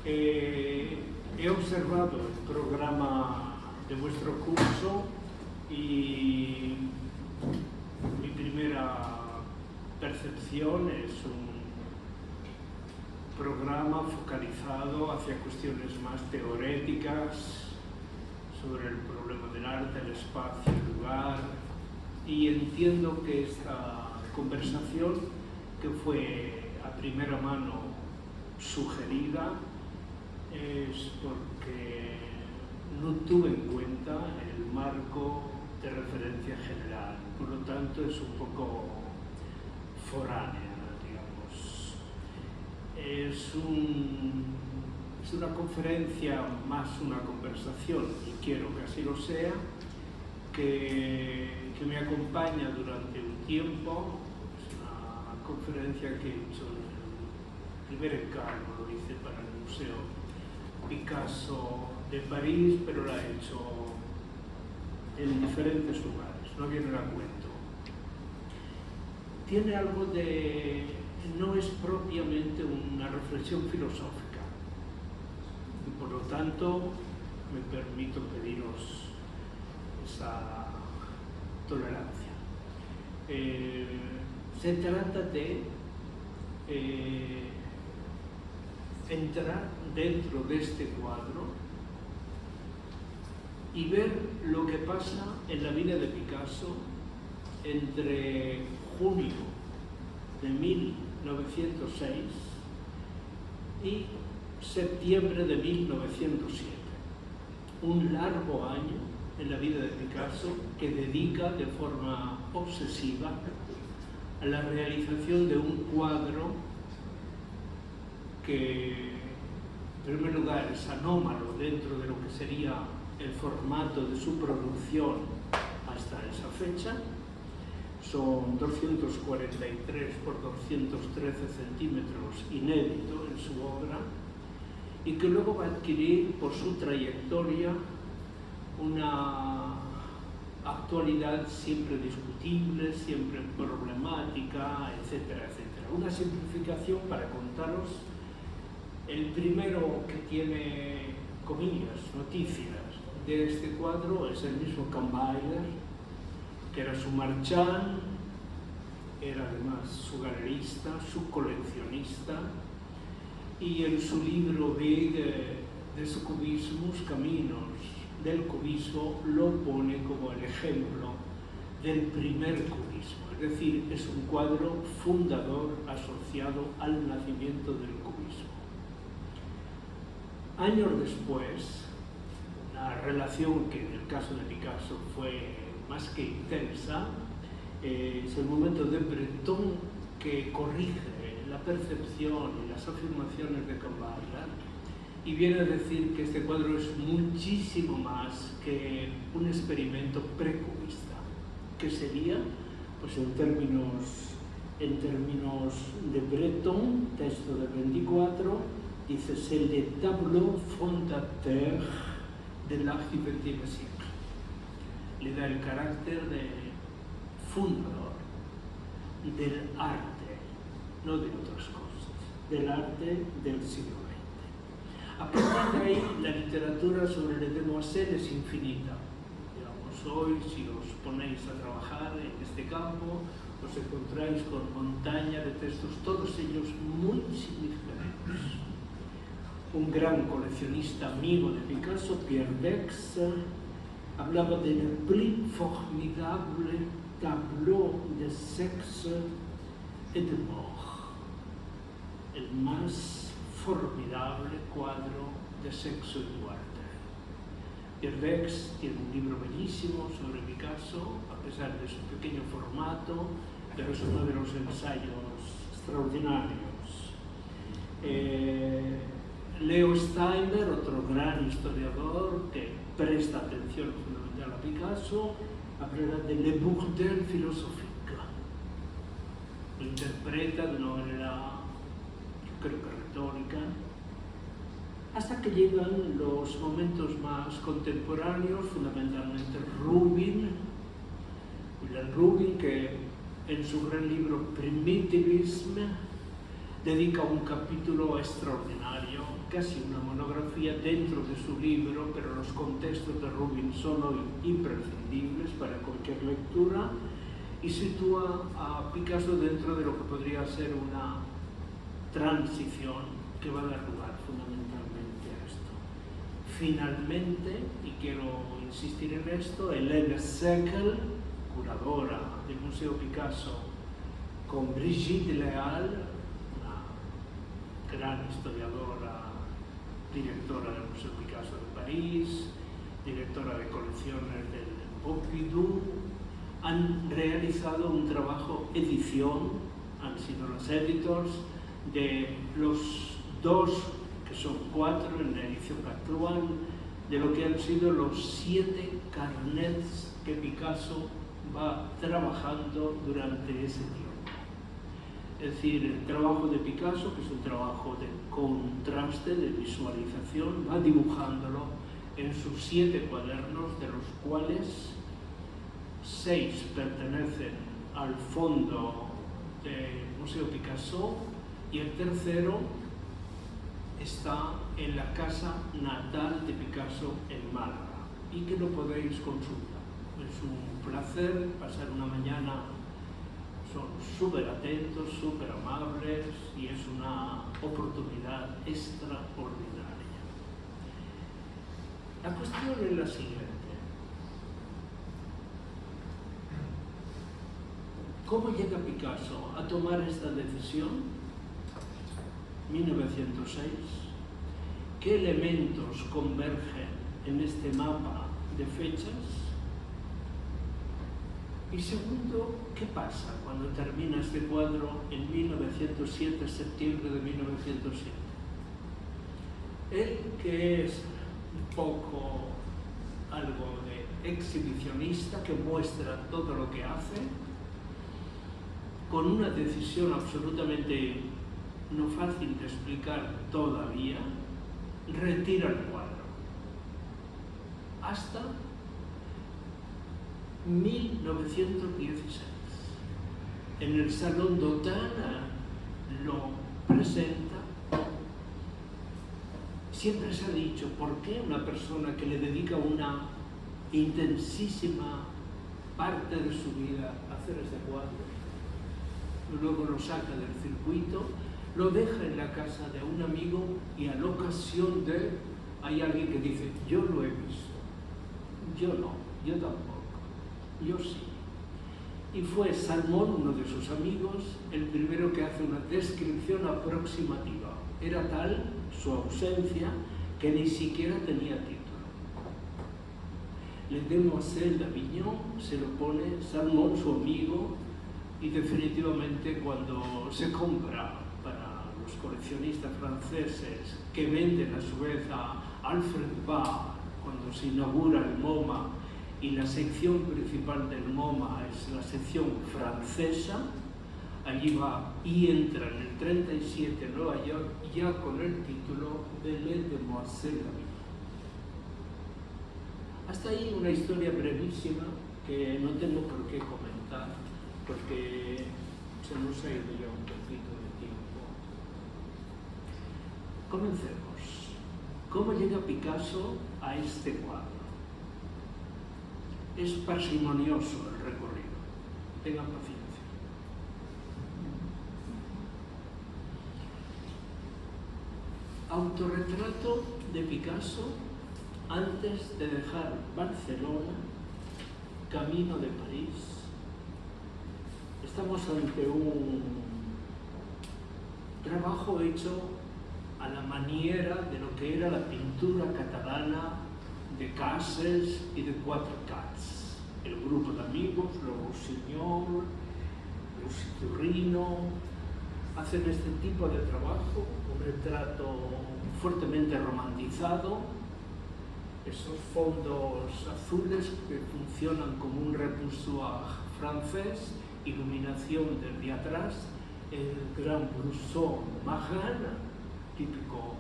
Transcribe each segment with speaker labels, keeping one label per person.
Speaker 1: He observado el programa de vuestro curso y mi primera percepción es un programa focalizado hacia cuestiones más teoréticas sobre el problema del arte, el espacio, el lugar, y entiendo que esta conversación, que fue a primera mano sugerida, es porque no tuve en cuenta el marco de referencia general, por lo tanto es un poco foránea, digamos. Es una conferencia más una conversación, y quiero que así lo sea, que me acompaña durante un tiempo. Es una conferencia que he hecho en el primer encargo, lo hice para el Museo Picasso de París, pero la he hecho en diferentes lugares, no viene a cuento. Tiene algo de... no es propiamente una reflexión filosófica, y por lo tanto me permito pediros esa tolerancia. Se trata de entrar dentro de este cuadro y ver lo que pasa en la vida de Picasso entre junio de 1906 y septiembre de 1907. Un largo año en la vida de Picasso que dedica de forma obsesiva a la realización de un cuadro que, en primer lugar, es anómalo dentro de lo que sería el formato de su producción hasta esa fecha. Son 243 por 213 centímetros, inédito en su obra, y que luego va a adquirir por su trayectoria una actualidad siempre discutible, siempre problemática, etcétera, etcétera. Una simplificación para contaros. El primero que tiene, comillas, noticias de este cuadro es el mismo Kahnweiler, que era su marchand, era además su galerista, su coleccionista, y en su libro de su cubismo, Caminos del cubismo, lo pone como el ejemplo del primer cubismo, es decir, es un cuadro fundador asociado al nacimiento del cubismo. Años después, una relación que en el caso de Picasso fue más que intensa, es el momento de Breton, que corrige la percepción y las afirmaciones de Kahnweiler y viene a decir que este cuadro es muchísimo más que un experimento precubista, que sería, pues en términos de Breton, texto de 24, dice: c'est le tableau fondateur de l'art du XXe siècle. Le da el carácter de fundador del arte, no de otras cosas, del arte del siglo XX. A partir de ahí, la literatura sobre Le Demoiselle es infinita. Digamos, hoy, si os ponéis a trabajar en este campo, os encontráis con montaña de textos, todos ellos muy significativos. Un gran coleccionista amigo de Picasso, Pierre Bex, hablaba del plus formidable tableau de sexe et de mort, el más formidable cuadro de sexo y muerte. Pierre Bex tiene un libro bellísimo sobre Picasso, a pesar de su pequeño formato, pero es uno de los ensayos extraordinarios. Leo Steiner, otro gran historiador que presta atención fundamental a Picasso, hablará de Le Bordel philosophique. Lo interpreta de una manera, yo creo que retórica, hasta que llegan los momentos más contemporáneos, fundamentalmente Wilhelm Rubin, que en su gran libro Primitivisme dedica un capítulo extraordinario, casi una monografía dentro de su libro, pero los contextos de Rubin son hoy imprescindibles para cualquier lectura, y sitúa a Picasso dentro de lo que podría ser una transición que va a dar lugar fundamentalmente a esto. Finalmente, y quiero insistir en esto, Hélène Seckel, curadora del Museo Picasso, con Brigitte Leal, una gran historiadora, directora del Museo Picasso de París, directora de colecciones del Pompidou, han realizado un trabajo edición, han sido los editors de los dos, que son 4 en la edición actual, de lo que han sido los 7 carnets que Picasso va trabajando durante ese tiempo. Es decir, el trabajo de Picasso, que es un trabajo de contraste, de visualización, va dibujándolo en sus 7 cuadernos, de los cuales 6 pertenecen al fondo del Museo Picasso y el tercero está en la casa natal de Picasso en Málaga, y que lo podéis consultar. Es un placer pasar una mañana, son súper atentos, súper amables, y es una oportunidad extraordinaria. La cuestión es la siguiente. ¿Cómo llega Picasso a tomar esta decisión? 1906. ¿Qué elementos convergen en este mapa de fechas? Y segundo, ¿qué pasa cuando termina este cuadro en 1907, septiembre de 1907? Él, que es un poco algo de exhibicionista, que muestra todo lo que hace, con una decisión absolutamente no fácil de explicar todavía, retira el cuadro. Hasta 1916. En el Salón d'Automne lo presenta. Siempre se ha dicho, ¿por qué una persona que le dedica una intensísima parte de su vida a hacer este cuadro, luego lo saca del circuito, lo deja en la casa de un amigo, y a la ocasión de hay alguien que dice, yo lo he visto, yo no, yo tampoco, yo sí? Y fue Salmón, uno de sus amigos, el primero que hace una descripción aproximativa. Era tal su ausencia que ni siquiera tenía título. Le Demoiselles d'Avignon se lo pone Salmón, su amigo, y definitivamente cuando se compra para los coleccionistas franceses, que venden a su vez a Alfred Barr, cuando se inaugura el MoMA, y la sección principal del MoMA es la sección francesa, allí va y entra en el 37 en Nueva York, ya con el título de Les Demoiselles d'Avignon. Hasta ahí una historia brevísima que no tengo por qué comentar, porque se nos ha ido ya un poquito de tiempo. Comencemos. ¿Cómo llega Picasso a este cuadro? Es parsimonioso el recorrido. Tengan paciencia. Autorretrato de Picasso antes de dejar Barcelona, camino de París. Estamos ante un trabajo hecho a la maniera de lo que era la pintura catalana de Cases y de Quatre Cats. El grupo de amigos, los Rossignol, los Iturrino, hacen este tipo de trabajo, un retrato fuertemente romantizado, esos fondos azules que funcionan como un repoussoir francés, iluminación desde atrás, el gran blouson marin, típico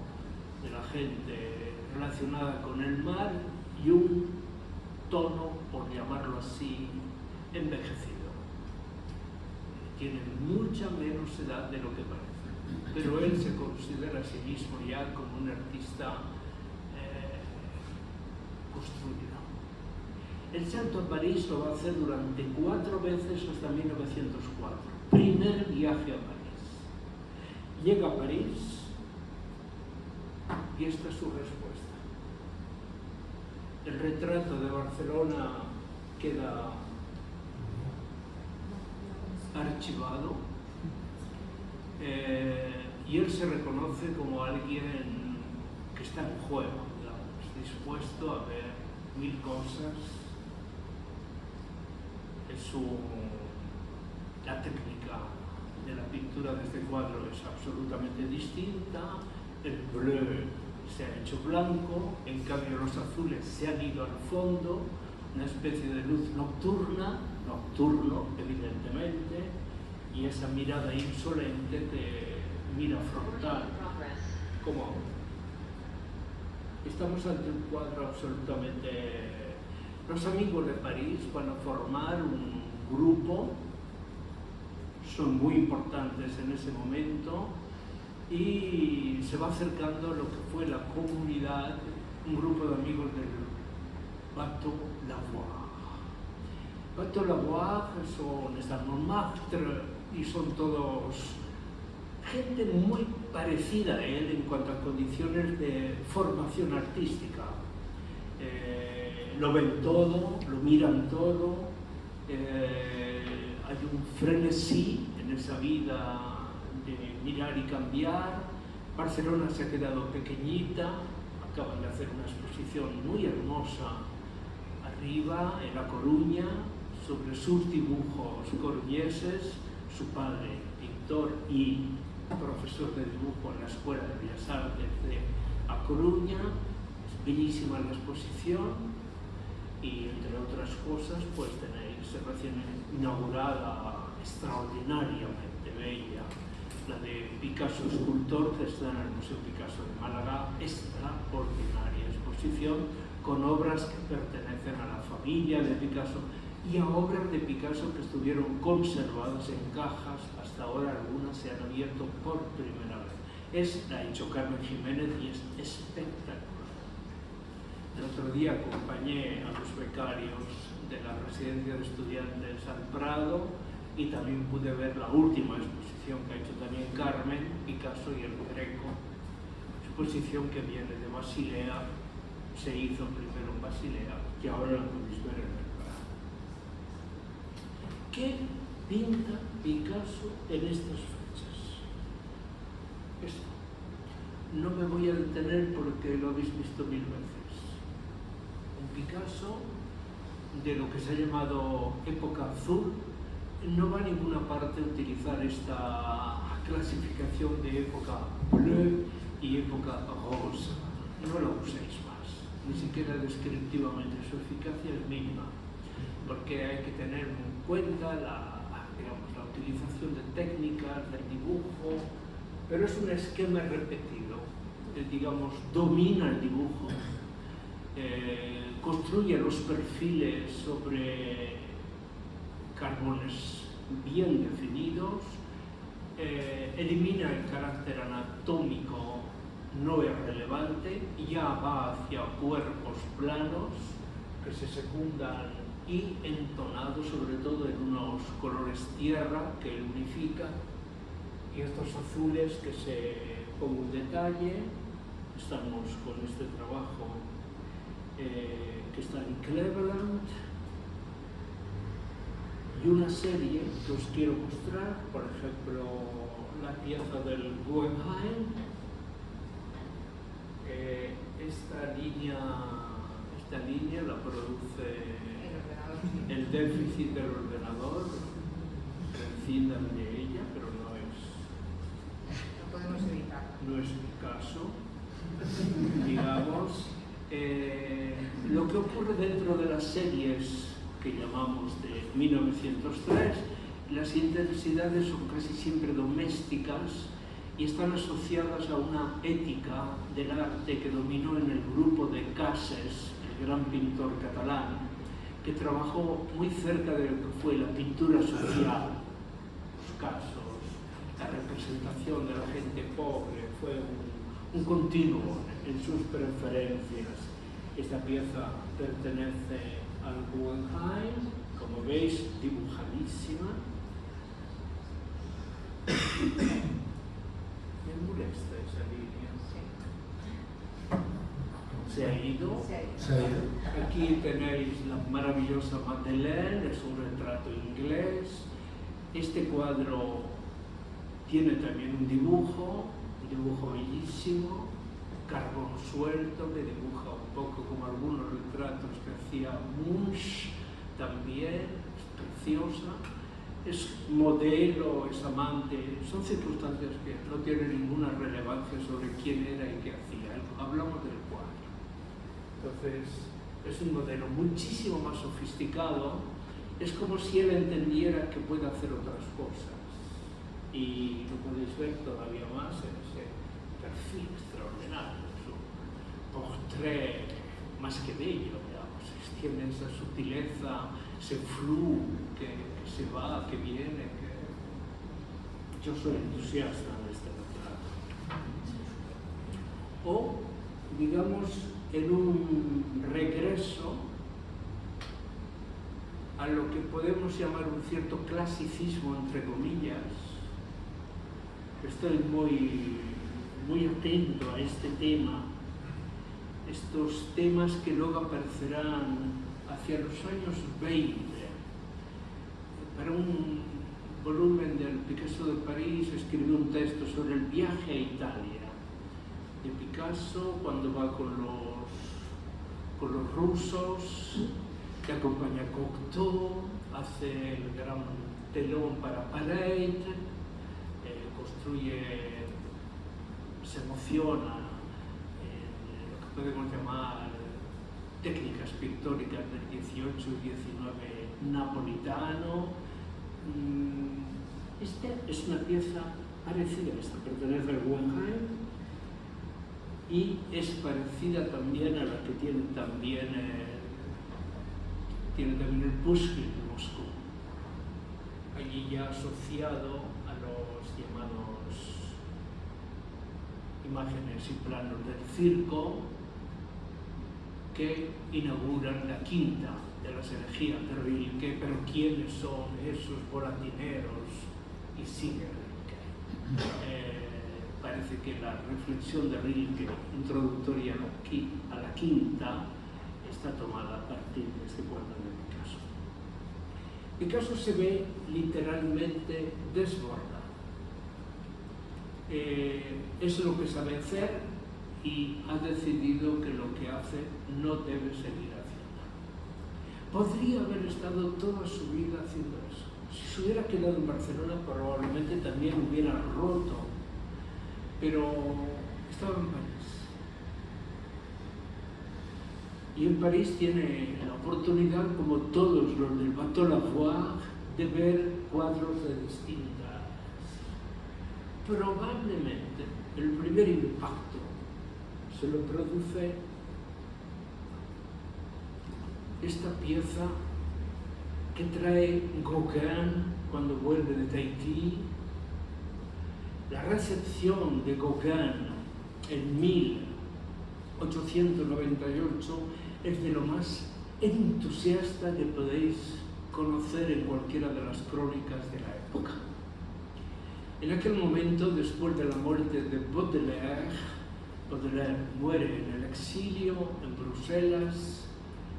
Speaker 1: de la gente relacionada con el mar, y un tono, por llamarlo así, envejecido. Tiene mucha menos edad de lo que parece. pero él se considera a sí mismo ya como un artista construido. El salto a París lo va a hacer durante 4 veces hasta 1904. Primer viaje a París. Llega a París y esta es su respuesta. El retrato de Barcelona queda archivado y él se reconoce como alguien que está en juego, digamos, dispuesto a ver 1000 cosas. La técnica de la pintura de este cuadro es absolutamente distinta. El bleu se ha hecho blanco, en cambio los azules se han ido al fondo, una especie de luz nocturno evidentemente, y esa mirada insolente te mira frontal. ¿Cómo? Estamos ante un cuadro absolutamente... Los amigos de París van a formar un grupo, son muy importantes en ese momento, y se va acercando lo que fue la comunidad, un grupo de amigos del Bateau Lavoir. Bateau Lavoir están Montmartre y son todos gente muy parecida a él en cuanto a condiciones de formación artística. Lo ven todo, lo miran todo, hay un frenesí en esa vida de mirar y cambiar. Barcelona se ha quedado pequeñita, acaban de hacer una exposición muy hermosa arriba, en La Coruña, sobre sus dibujos coruñeses. Su padre, pintor y profesor de dibujo en la Escuela de Bellas Artes de A Coruña. Es bellísima la exposición. Y entre otras cosas, pues tenéis recién inaugurada, extraordinariamente bella, la de Picasso escultor, que está en el Museo Picasso de Málaga, extraordinaria exposición con obras que pertenecen a la familia de Picasso y a obras de Picasso que estuvieron conservadas en cajas, hasta ahora algunas se han abierto por primera vez. La ha hecho Carmen Jiménez y es espectacular. El otro día acompañé a los becarios de la residencia de estudiantes al Prado y también pude ver la última exposición que ha hecho también Carmen, Picasso y el Greco, exposición que viene de Basilea, se hizo primero en Basilea y ahora la podéis ver en el Prado. ¿Qué pinta Picasso en estas fechas? Esto. No me voy a detener porque lo habéis visto 1000 veces. Picasso, de lo que se ha llamado época azul, no va a ninguna parte a utilizar esta clasificación de época bleu y época rosa. No la uséis más, ni siquiera descriptivamente, su eficacia es mínima, porque hay que tener en cuenta la utilización de técnicas, del dibujo, pero es un esquema repetido, domina el dibujo, construye los perfiles sobre carbones bien definidos, elimina el carácter anatómico no irrelevante y ya va hacia cuerpos planos que se secundan y entonados sobre todo en unos colores tierra que él unifica, y estos azules que se pongo un detalle. Estamos con este trabajo que está en Cleveland, y una serie que os quiero mostrar, por ejemplo, la pieza del Guggenheim. Esta línea la produce el déficit del ordenador, prescindan de ella, pero no podemos evitar. No es mi caso, digamos. Lo que ocurre dentro de las series que llamamos de 1903, las intensidades son casi siempre domésticas y están asociadas a una ética del arte que dominó en el grupo de Cases, el gran pintor catalán, que trabajó muy cerca de lo que fue la pintura social, los casos, la representación de la gente pobre fue un continuo en sus preferencias. Esta pieza pertenece al Guggenheim, como veis, dibujadísima. Me molesta esa línea. Se ha ido. Aquí tenéis la maravillosa Madeleine, es un retrato inglés. Este cuadro tiene también un dibujo bellísimo, carbón suelto, que dibuja un poco como algunos retratos que hacía Munch también, es preciosa. Es modelo, es amante, son circunstancias que no tienen ninguna relevancia sobre quién era y qué hacía. Hablamos del cuadro. Entonces, es un modelo muchísimo más sofisticado. Es como si él entendiera que puede hacer otras cosas. Y lo podéis ver todavía más en ese perfil extraordinario, su portrait más que bello, digamos. Tiene esa sutileza, ese flu que se va, que viene, que... Yo soy entusiasta de este retrato. O, digamos, en un regreso a lo que podemos llamar un cierto clasicismo, entre comillas. Estoy muy atento a este tema, estos temas que luego aparecerán hacia los años 20. Para un volumen del Picasso de París escribió un texto sobre el viaje a Italia de Picasso cuando va con los rusos, que acompaña a Cocteau, hace el gran telón para Parade, construye, se emociona en lo que podemos llamar técnicas pictóricas del 18 y 19 napolitano. Esta es una pieza parecida a esta, pertenece al Guggenheim y es parecida también a la que tiene también el Pushkin de Moscú, allí ya asociado a los llamados imágenes y planos del circo que inauguran la quinta de las elegías de Rilke. Pero ¿quiénes son esos volatineros? Y sigue Rilke. Parece que la reflexión de Rilke introductoria a la quinta está tomada a partir de este cuadro de Picasso. Picasso se ve literalmente desbordado. Es lo que sabe hacer y ha decidido que lo que hace no debe seguir haciendo. Podría haber estado toda su vida haciendo eso. Si se hubiera quedado en Barcelona, probablemente también hubiera roto, pero estaba en París. Y en París tiene la oportunidad, como todos los del Bateau Lavoir, de ver cuadros de distintas. Probablemente el primer impacto se lo produce esta pieza que trae Gauguin cuando vuelve de Tahití. La recepción de Gauguin en 1898 es de lo más entusiasta que podéis conocer en cualquiera de las crónicas de la época. En aquel momento, después de la muerte de Baudelaire muere en el exilio en Bruselas.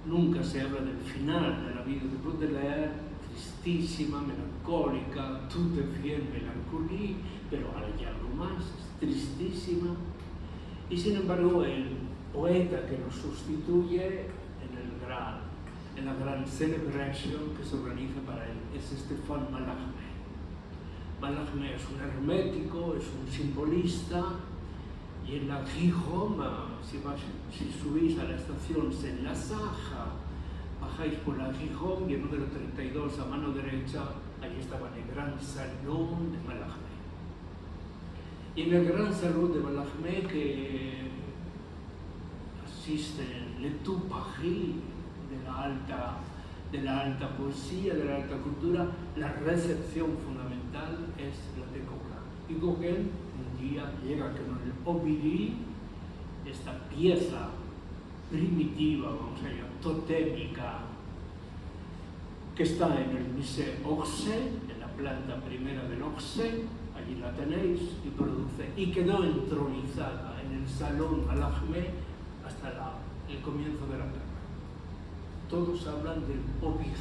Speaker 1: Nunca se habla del final de la vida de Baudelaire, tristísima, melancólica, tout devient mélancolie, pero hay algo más, es tristísima. Y sin embargo, el poeta que lo sustituye en la gran celebration que se organiza para él es Stéphane Mallarmé. Mallarmé es un hermético, es un simbolista, y en la Rue Rome, si subís a la estación Saint-Lazare, bajáis por la Rue Rome y el número 32 a mano derecha, ahí estaba en el gran salón de Mallarmé. Y en el gran salón de Mallarmé, que asisten Le Tout Paris de la alta poesía, de la alta cultura, la recepción fundamental es la de Gauguin. Y Gauguin un día llega con el Ovidi, esta pieza primitiva, vamos a llamar, totémica, que está en el Musée Orsay, en la planta primera del Orsay, allí la tenéis, y quedó entronizada en el Salón Mallarmé hasta el comienzo de la guerra. Todos hablan del Ovidi.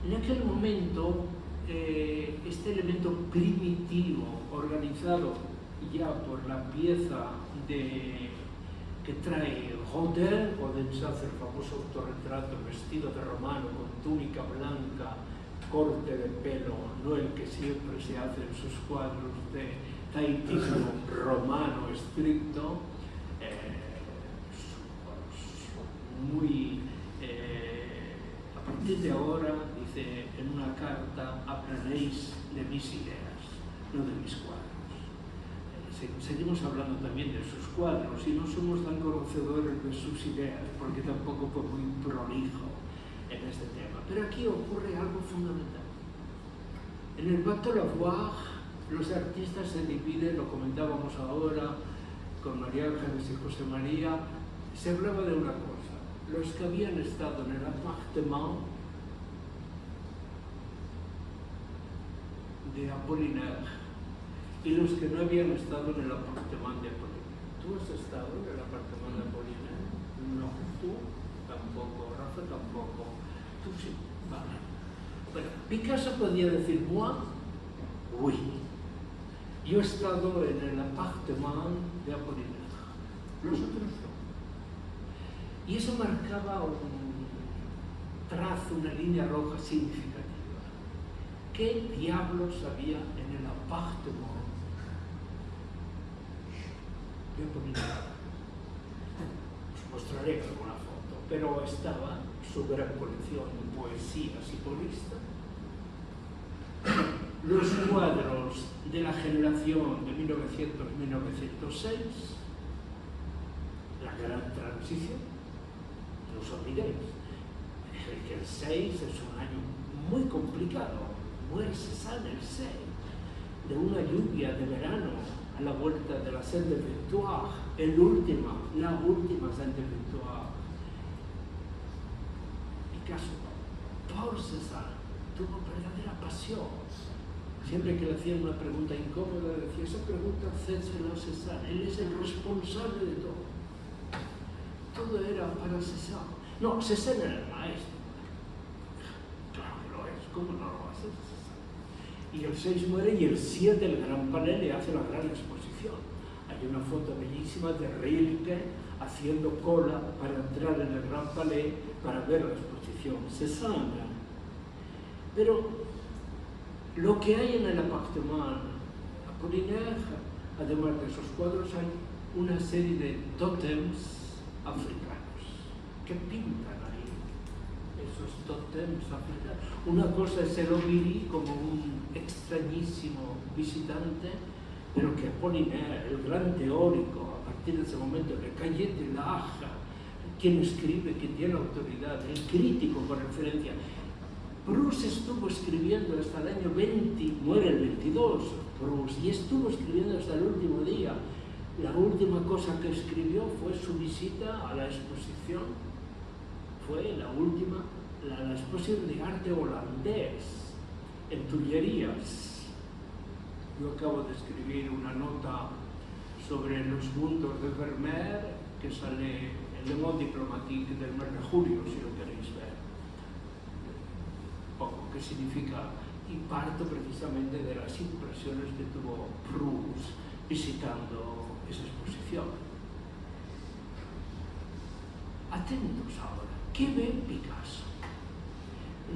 Speaker 1: En aquel momento, este elemento primitivo, organizado ya por la pieza que trae Rodin se hace el famoso autorretrato vestido de romano con túnica blanca, corte de pelo, no el que siempre se hace en sus cuadros de taitismo romano estricto, muy... a partir de ahora, dice en una carta, aprenderéis de mis ideas, no de mis cuadros. Seguimos hablando también de sus cuadros y no somos tan conocedores de sus ideas, porque tampoco fue muy prolijo en este tema. Pero aquí ocurre algo fundamental. En el Bateau Lavoir, los artistas se dividen, lo comentábamos ahora con María Ángeles y José María, se hablaba de una cosa: los que habían estado en el appartement de Apollinaire y los que no habían estado en el apartamento de Apollinaire. ¿Tú has estado en el apartamento de Apollinaire? No. ¿Tú? Tampoco. Rafa tampoco. Tú sí. Vale. Bueno, Picasso podía decir, moi, oui. Yo he estado en el apartamento de Apollinaire. Los otros no. Y eso marcaba un trazo, una línea roja significativa. ¿Qué diablos había en el apartamento de Apollinaire? Os mostraré alguna foto, pero estaba su gran colección de poesía simbolista, los cuadros de la generación de 1900-1906, la gran transición, no os olvidéis, el 6 es un año muy complicado. Muere Cézanne el 6, de una lluvia de verano a la vuelta de la Seine de Victoire, la última Seine de Victoire. Picasso, por Cézanne, tuvo verdadera pasión. Siempre que le hacían una pregunta incómoda, decía, esa pregunta hacérsela a Cézanne, él es el responsable de todo. Todo era para Cézanne. No, Cézanne era el maestro. Claro que lo es, ¿cómo no lo haces? Y el 6 muere y el 7, el Gran Palais, le hace la gran exposición. Hay una foto bellísima de Rilke haciendo cola para entrar en el Gran Palais para ver la exposición Cézanne. Pero lo que hay en el apartamento Apollinaire, además de esos cuadros, hay una serie de tótems africanos que pintan ahí. Esos tótems africanos. Una cosa es el Ovidi como un extrañísimo visitante, pero que Apollinaire, el gran teórico, a partir de ese momento, Le Cahiers de l'Art, quien escribe, quien tiene autoridad, el crítico por referencia. Proust estuvo escribiendo hasta el año 20, muere el 22, Proust, y estuvo escribiendo hasta el último día. La última cosa que escribió fue su visita a la exposición, fue la última, la exposición de arte holandés en Tullerías. Yo acabo de escribir una nota sobre los mundos de Vermeer que sale en Le Monde Diplomatique del mes de julio, si lo queréis ver. Poco qué significa, y parto precisamente de las impresiones que tuvo Proust visitando esa exposición. Atentos ahora, ¿qué ve Picasso?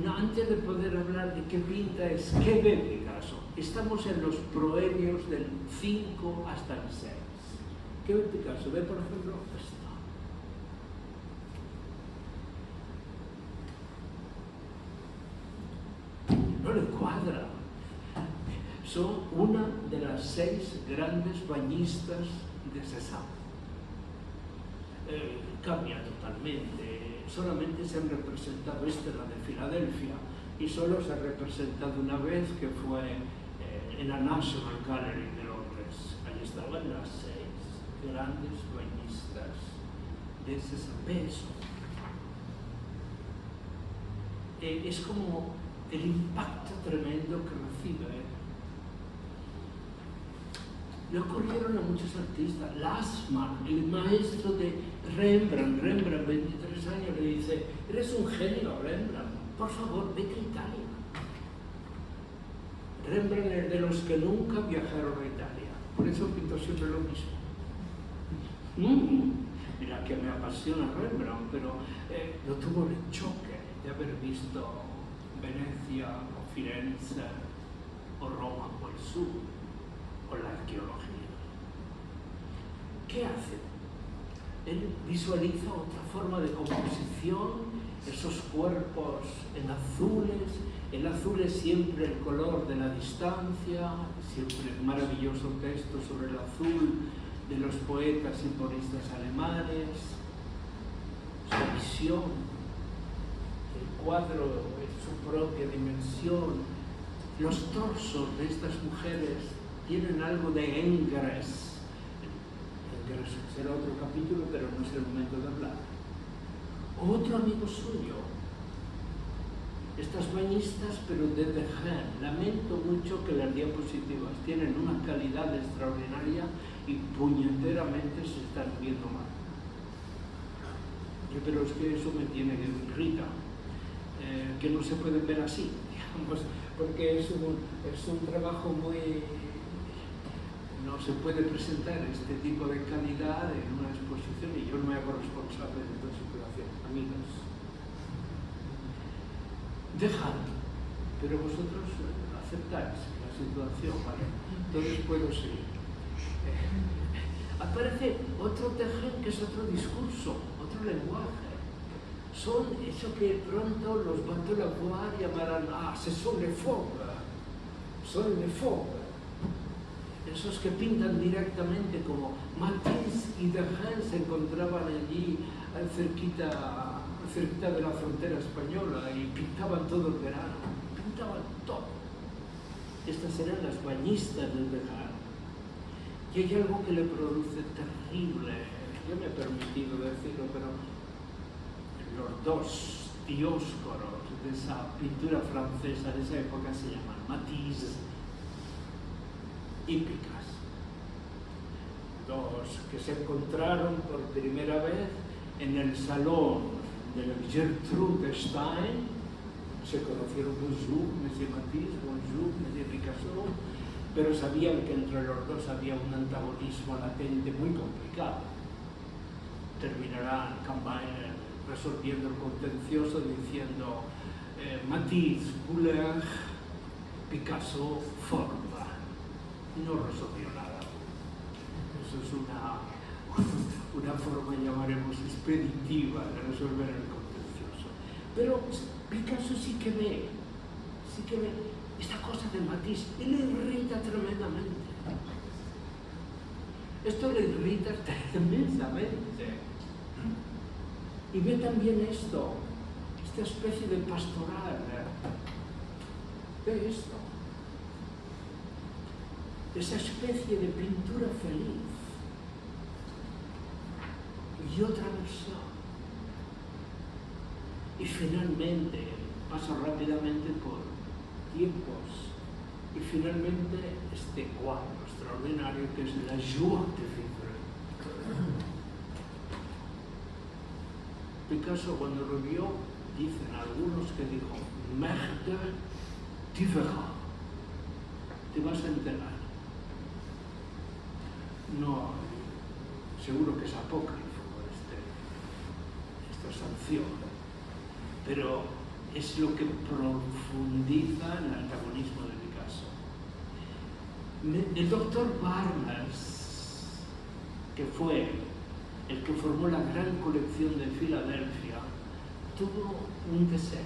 Speaker 1: No, antes de poder hablar de qué pinta, es qué ve Picasso. Estamos en los proemios del 5 hasta el 6. ¿Qué ve Picasso? Ve, por ejemplo, esto. No le cuadra. Son una de las 6 grandes bañistas de Cézanne. Cambia totalmente. Solamente se han representado, esta es la de Filadelfia, y solo se ha representado una vez, que fue en la National Gallery de Londres. Allí estaban las 6 grandes bañistas de ese peso. Es como el impacto tremendo que recibe. Le ocurrieron a muchos artistas. Lasman, el maestro de Rembrandt, 23 años, le dice: eres un genio, Rembrandt, por favor, vete a Italia. Rembrandt es de los que nunca viajaron a Italia, por eso pintó siempre lo mismo. Mira que me apasiona Rembrandt, pero no tuvo el choque de haber visto Venecia o Firenze o Roma o el sur o la arqueología. ¿Qué hace? Él visualiza otra forma de composición, esos cuerpos en azules. El azul es siempre el color de la distancia, siempre el maravilloso texto sobre el azul de los poetas y poetas alemanes, su visión, el cuadro en su propia dimensión. Los torsos de estas mujeres tienen algo de Ingres. Ingres será otro capítulo, pero no es el momento de hablar. Otro amigo suyo, estas bañistas, pero de Dejen. Lamento mucho que las diapositivas tienen una calidad extraordinaria y puñeteramente se están viendo mal. Pero es que eso me irrita, que no se pueden ver así, digamos, porque es un trabajo muy... No se puede presentar este tipo de calidad en una exposición y yo no me hago responsable de toda situación, amigas. Dejad, pero vosotros aceptáis la situación, ¿vale? Entonces puedo seguir. Aparece otro Dejen, que es otro discurso, otro lenguaje. Son eso que pronto los bateaux Lavoie llamarán: ce sont les fauves, son les fauves. Esos que pintan directamente, como Matisse y Dejen se encontraban allí cerquita de la frontera española y pintaban todo el verano, pintaban todo. Estas eran las bañistas del verano. Y hay algo que le produce terrible, yo me he permitido decirlo, pero los dos dioscoros de esa pintura francesa de esa época se llaman Matisse y Picasso. Dos que se encontraron por primera vez en el salón de la Gertrude Stein. Se conocieron: bonjour, monsieur Matisse, bonjour, monsieur Picasso, pero sabían que entre los dos había un antagonismo latente muy complicado. Terminarán Cambay resolviendo el contencioso diciendo Matisse, couleur, Picasso, forma. No resolvió nada. Eso es una forma, llamaremos, expeditiva de resolver el contencioso. Pero Picasso sí que ve esta cosa de Matisse y le irrita tremendamente. Esto le irrita tremendamente. Y ve también esto, esta especie de pastoral. Ve esto. Esa especie de pintura feliz. Y otra versión. Y finalmente, paso rápidamente por tiempos, y finalmente este cuadro extraordinario que es La Joie de Vivre. Picasso, cuando lo vio, dicen algunos que dijo: merde, tu verras, te vas a enterar. No, seguro que es apócrifo esta sanción, pero es lo que profundiza el antagonismo de Picasso. El doctor Barnes, que fue el que formó la gran colección de Filadelfia, tuvo un deseo: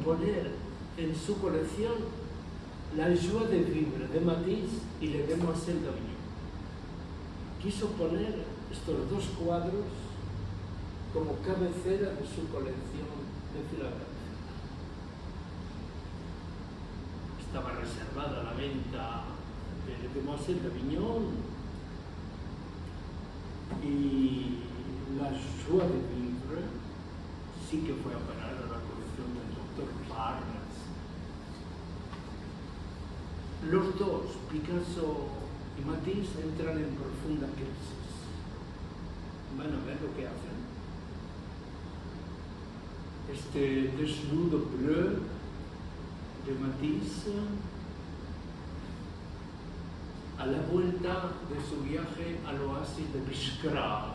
Speaker 1: poner en su colección La Joie de Vivre de Matisse y Le Demoiselles d'Avignon. Quiso poner estos dos cuadros como cabecera de su colección de Filadelfia. estaba reservada la venta de Demoiselle d'Avignon, y la Joie de Vivre sí que fue a parar a la colección del doctor Barnes. Los dos, Picasso y Matisse, entran en profunda crisis. Van a ver lo que hacen. Este desnudo bleu de Matisse, a la vuelta de su viaje al oasis de Biskra,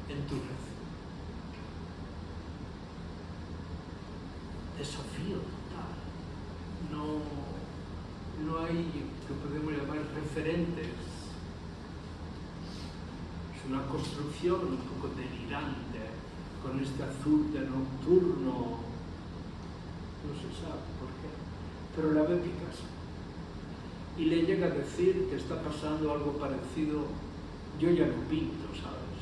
Speaker 1: en Túnez. Desafío total. No hay, que podemos llamar, referentes. Es una construcción un poco delirante, con este azul de nocturno. No se sabe por qué, pero la ve Picasso. Y le llega a decir que está pasando algo parecido. Yo ya no pinto, ¿sabes?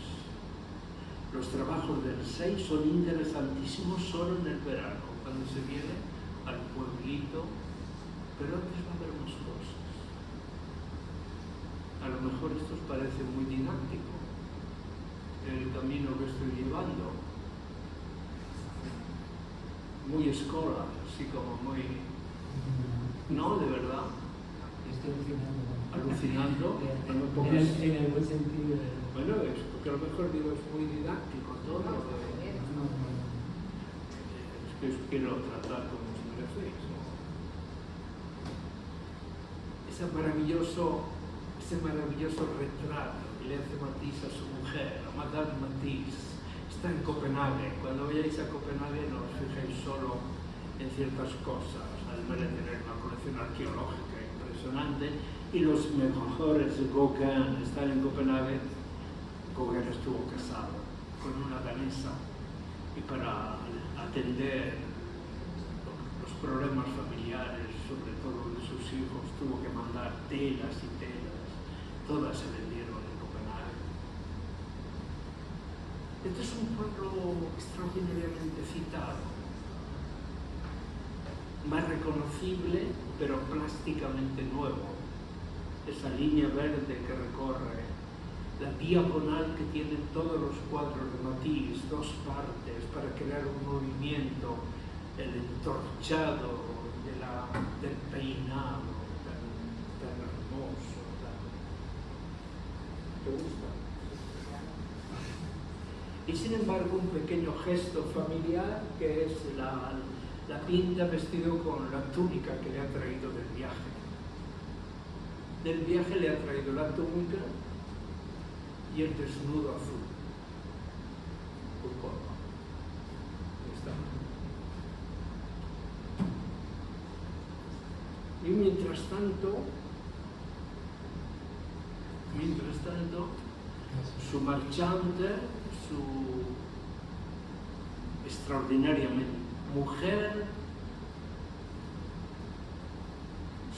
Speaker 1: Los trabajos del 6 son interesantísimos solo en el verano, cuando se viene al pueblito, pero antes va a haber más cosas. A lo mejor esto os parece muy didáctico, el camino que estoy llevando, muy escolar, así como muy... No, de verdad.
Speaker 2: Estoy
Speaker 1: alucinando.
Speaker 2: En el buen sentido.
Speaker 1: Bueno, es porque a lo mejor digo es muy didáctico todo. Es que os quiero tratar como si me hacéis. Ese maravilloso retrato que le hace Matisse a su mujer, a Madame Matisse, está en Copenhague. Cuando vayáis a Copenhague no os fijéis solo en ciertas cosas, además de tener una colección arqueológica impresionante, y los mejores Gauguin están en Copenhague. Gauguin estuvo casado con una danesa y para atender los problemas familiares, sobre todo de sus hijos, tuvo que mandar telas y telas. Todas se vendieron en Copenhague. Este es un pueblo extraordinariamente citado, más reconocible, pero plásticamente nuevo. Esa línea verde que recorre, la diagonal que tienen todos los cuadros de Matisse, dos partes para crear un movimiento, el entorchado del peinado, tan hermoso. ¿Te gusta? Y sin embargo un pequeño gesto familiar que es la pinta vestido con la túnica que le ha traído del viaje. Del viaje le ha traído la túnica y el desnudo azul. Por color. Ahí está. Y mientras tanto, su marchante, su extraordinariamente mujer,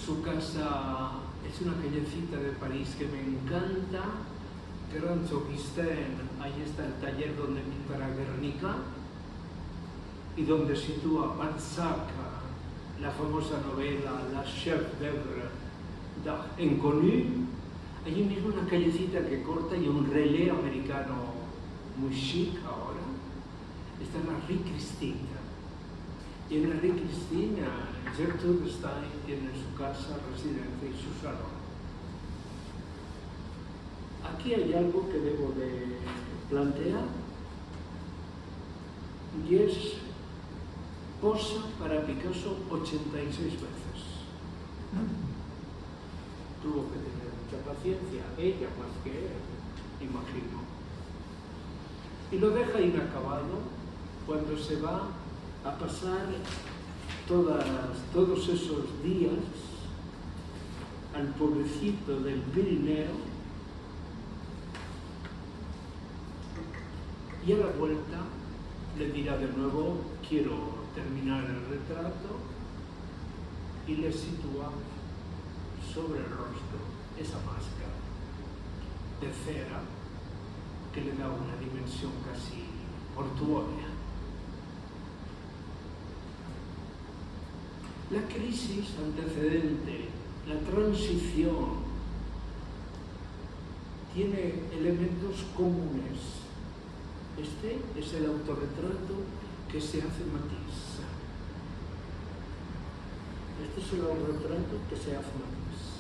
Speaker 1: su casa es una callecita de París que me encanta, Grand Augustin, ahí está el taller donde pintará Guernica y donde sitúa Balzac, la famosa novela La Chef d'Œuvre d'Inconnu. Allí mismo una callecita que corta y un relé americano muy chic ahora. Está en la Rue Christine. Y en la Rue Christine, Gertrude Stein tiene su casa, residencia y su salón. Aquí hay algo que debo de plantear y es posa para Picasso 86 veces. Tuvo que tener mucha paciencia, ella más que él, imagino. Y lo deja inacabado cuando se va a pasar todos esos días al pueblecito del Pirineo, y a la vuelta le dirá de nuevo: quiero terminar el retrato, y le sitúa sobre el rostro esa máscara de cera que le da una dimensión casi mortuoria. La crisis antecedente, la transición, tiene elementos comunes. Este es el autorretrato que se hace Matisse. Este es el autorretrato que se hace Matisse.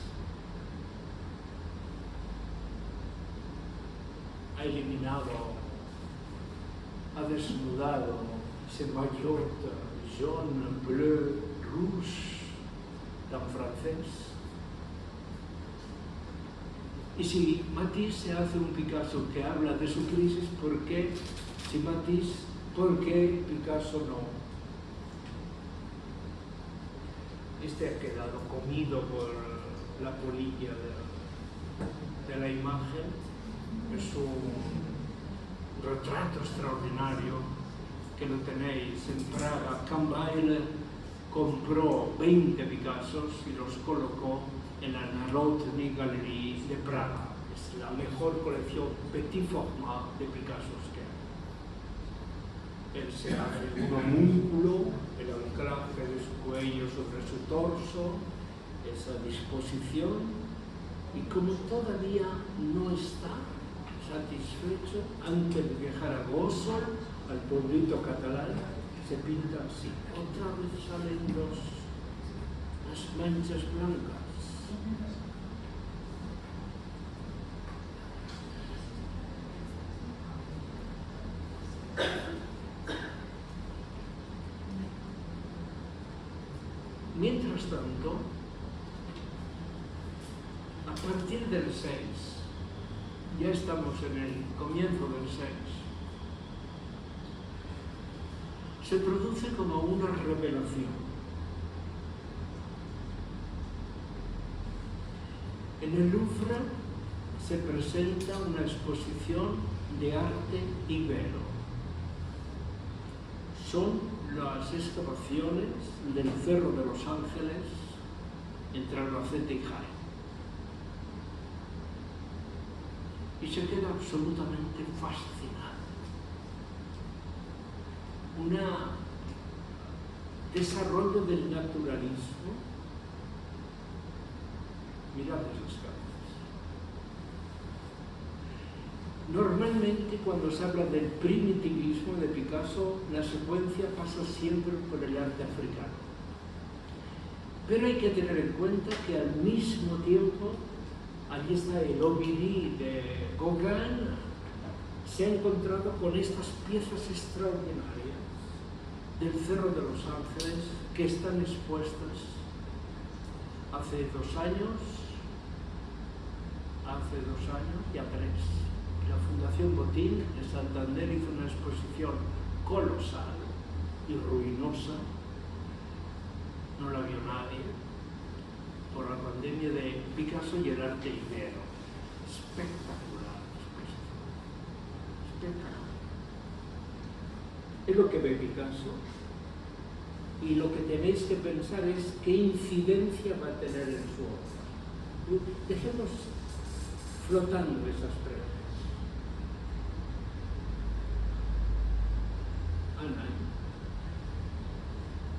Speaker 1: Ha eliminado, ha desnudado ese maillot jaune, bleu, rouge, tan francés. Y si Matisse se hace un Picasso que habla de su crisis, ¿por qué? Si Matisse, ¿por qué Picasso no? Este ha quedado comido por la polilla de la imagen. Es un retrato extraordinario que lo tenéis en Praga. Kahnweil compró 20 Picassos y los colocó en la Narodní Galerie de Praga. Es la mejor colección petit format de Picassos que hay. Él se hace un homúnculo, el anclaje de su cuello sobre su torso, esa disposición, y como todavía no está satisfecho, antes de viajar a Gósol, al pueblito catalán, se pinta así. Otra vez salen las manchas blancas. Mientras tanto, a partir del 6, ya estamos en el comienzo del 6, se produce como una revelación. En el Louvre se presenta una exposición de arte ibero. Son las excavaciones del Cerro de los Ángeles entre Albacete y Jaén. Y se queda absolutamente fascinado. Un desarrollo del naturalismo. Mirad esas cabezas. Normalmente, cuando se habla del primitivismo de Picasso, la secuencia pasa siempre por el arte africano. Pero hay que tener en cuenta que al mismo tiempo, allí está el Ovidi de Gauguin, se ha encontrado con estas piezas extraordinarias del Cerro de los Ángeles que están expuestas hace 2 años, ya 3. La Fundación Botín de Santander hizo una exposición colosal y ruinosa, no la vio nadie, por la pandemia de Picasso y el arte ibero. Espectacular exposición, espectacular. Es lo que ve Picasso, y lo que tenéis que pensar es qué incidencia va a tener en su obra. Dejemos flotando esas preguntas. Ana,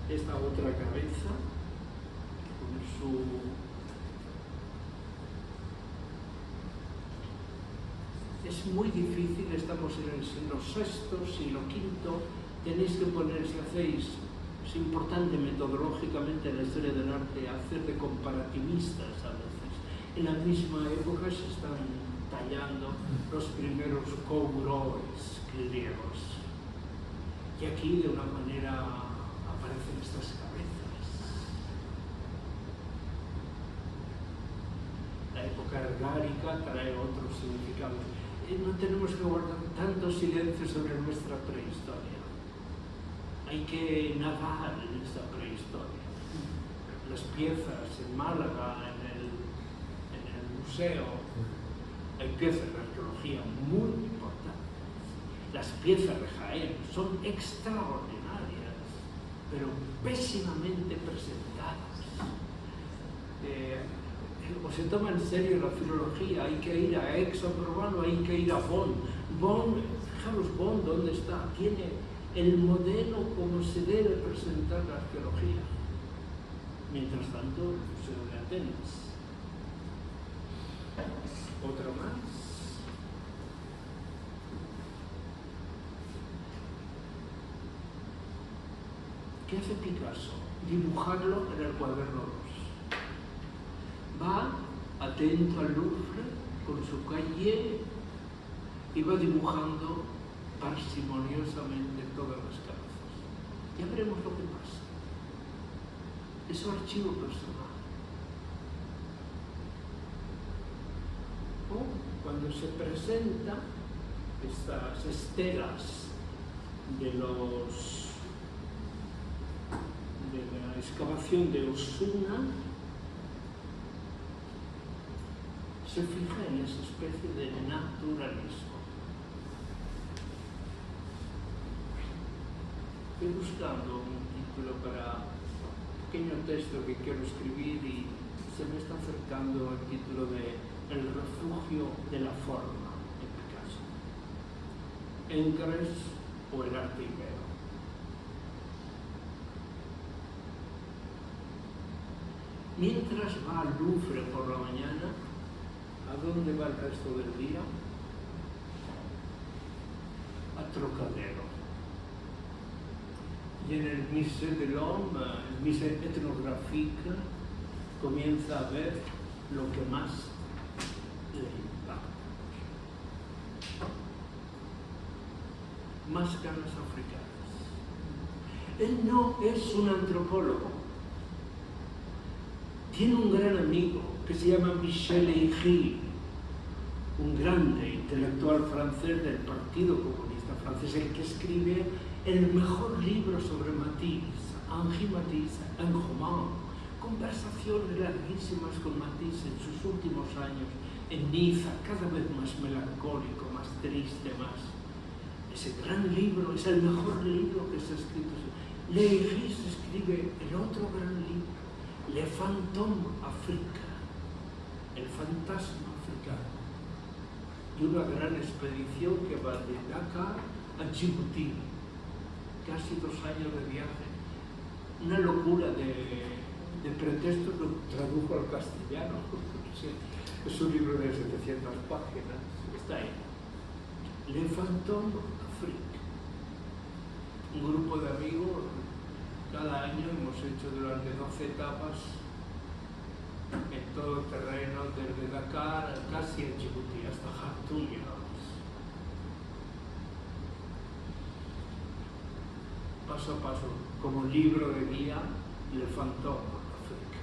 Speaker 1: esta otra cabeza, con su... Es muy difícil, estamos en el siglo VI, siglo V, tenéis que poner, si hacéis, es importante metodológicamente en la historia del arte hacer de comparativistas a veces. En la misma época se están tallando los primeros cowboys griegos. Y aquí de una manera aparecen estas cabezas. La época argárica trae otros significados. No tenemos que guardar tanto silencio sobre nuestra prehistoria. Hay que nadar en esta prehistoria. Las piezas en Málaga, en el museo, hay piezas de arqueología muy importantes. Las piezas de Jaén son extraordinarias, pero pésimamente presentadas. O se toma en serio la filología, hay que ir a Aix-en-Provence, hay que ir a Bonn. Bonn, fijaros Bonn, ¿dónde está? Tiene el modelo como se debe presentar la arqueología. Mientras tanto, el Museo de Atenas. Otro más. ¿Qué hace Picasso? Dibujarlo en el cuaderno 2. Va atento al Louvre con su cahier y va dibujando parsimoniosamente todas las cabezas. Ya veremos lo que pasa. Es su archivo personal. O cuando se presentan estas estelas de la excavación de Osuna, se fija en esa especie de naturalismo. Estoy buscando un título para un pequeño texto que quiero escribir y se me está acercando el título de El refugio de la forma de Picasso. Encres o el arte ibero. Mientras va al Louvre por la mañana, ¿a dónde va el resto del día? A Trocadero. Y en el Musée de l'Homme, el Musée Ethnographique, comienza a ver lo que más le impacta. Máscaras africanas. Él no es un antropólogo. Tiene un gran amigo que se llama Michel Eigil, un grande intelectual francés del Partido Comunista Francés, el que escribe el mejor libro sobre Matisse, Henri Matisse, un roman, conversaciones larguísimas con Matisse en sus últimos años en Niza, cada vez más melancólico, más triste, más. Ese gran libro es el mejor libro que se ha escrito. Eigil escribe el otro gran libro, Le Fantôme Afrique, el fantasma africano, de una gran expedición que va de Dakar a Djibouti, casi 2 años de viaje, una locura de pretextos. Lo tradujo al castellano, es un libro de 700 páginas, está ahí. Le Fantôme Afrique, un grupo de amigos. Cada año hemos hecho durante 12 etapas en todo terreno, desde Dakar casi a Djibouti, hasta Jartum llegamos. Paso a paso, como libro de guía, Le Fantôme Afrique.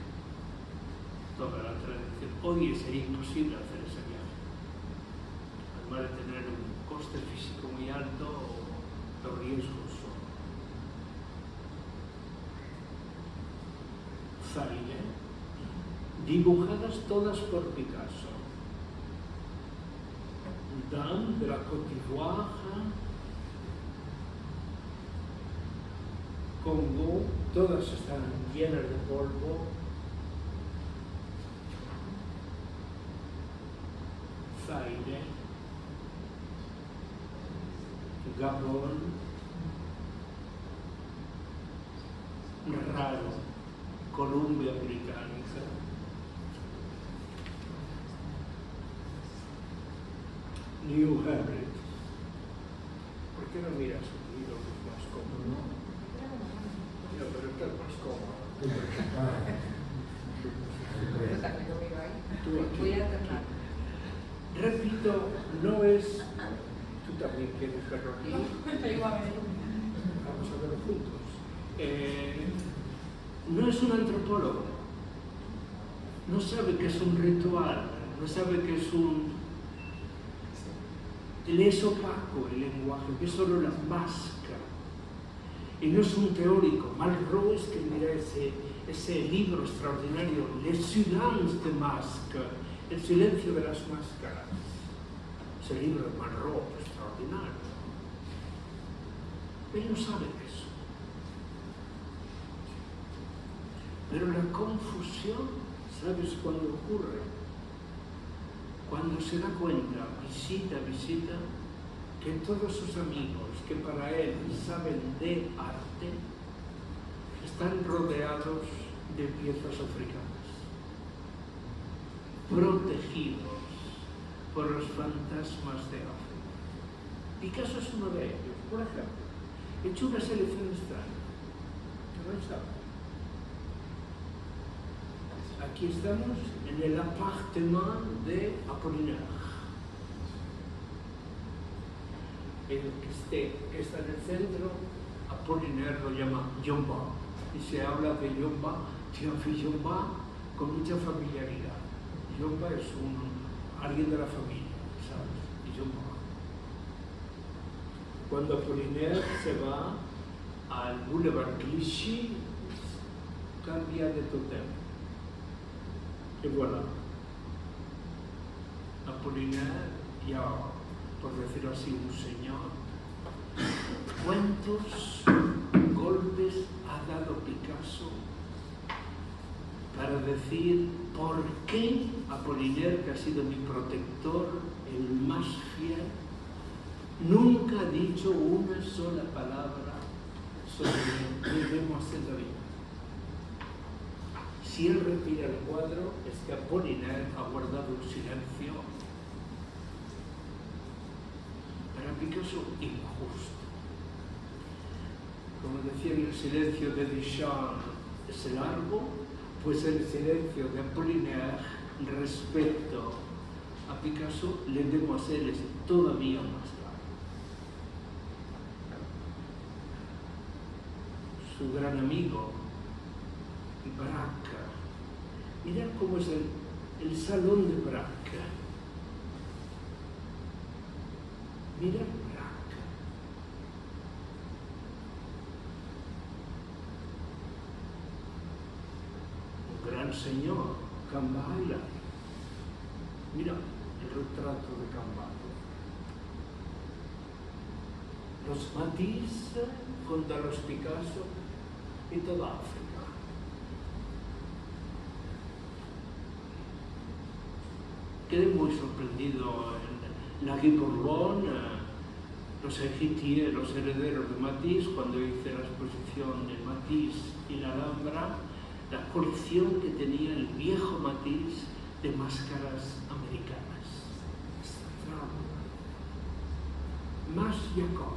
Speaker 1: Toda la tradición. Hoy sería imposible hacer ese viaje. Además de tener un coste físico muy alto, los riesgos son. Zaire, dibujadas todas por Picasso. Dame de la Côte d'Ivoire, Congo, todas están llenas de polvo. Zaire, Gabón, raro. Columbia Británica, New Hebrides. ¿Por qué no miras un libro que es más cómodo? No, pero está más cómodo. Tú aquí. Repito, no es. Tú también quieres verlo aquí. Vamos a verlo juntos. No es un antropólogo, no sabe que es un ritual, no sabe que es un... Le es opaco el lenguaje, que es solo la máscara. Y no es un teórico. Malraux escribirá ese libro extraordinario, Le silence des masques, el silencio de las máscaras. Ese libro de Malraux, extraordinario. Él no sabe eso. Pero la confusión, ¿sabes cuándo ocurre? Cuando se da cuenta, visita, que todos sus amigos, que para él saben de arte, están rodeados de piezas africanas, protegidos por los fantasmas de África. Picasso es uno de ellos. Por ejemplo, he hecho una selección extraña. Aquí estamos en el appartement de Apollinaire. El que está en el centro, Apollinaire lo llama Yomba, y se habla de Yomba, Yomba con mucha familiaridad. Yomba es alguien de la familia, ¿sabes? Yomba. Cuando Apollinaire se va al Boulevard Clichy, cambia de totem. Y voilà. Apollinaire, ya por decirlo así, un señor. ¿Cuántos golpes ha dado Picasso para decir por qué Apollinaire, que ha sido mi protector, el más fiel, nunca ha dicho una sola palabra sobre debemos hacer la vida? Si él retira el cuadro, es que Apollinaire ha guardado un silencio, para Picasso, injusto. Como decía, el silencio de Duchamp es largo, pues el silencio de Apollinaire respecto a Picasso, le debemos hacer es todavía más largo. Su gran amigo, Braque. Mirad cómo es el salón de Braque. Mirad Braque. Un gran señor, Camballa. Mira el retrato de Camballa. Los Matisse contra los Picasso y toda África. Quedé muy sorprendido en la Guy Bourbon, los Egipcios, los herederos de Matisse, cuando hice la exposición de Matisse y la Alhambra, la colección que tenía el viejo Matisse de máscaras americanas. Mas Jacob,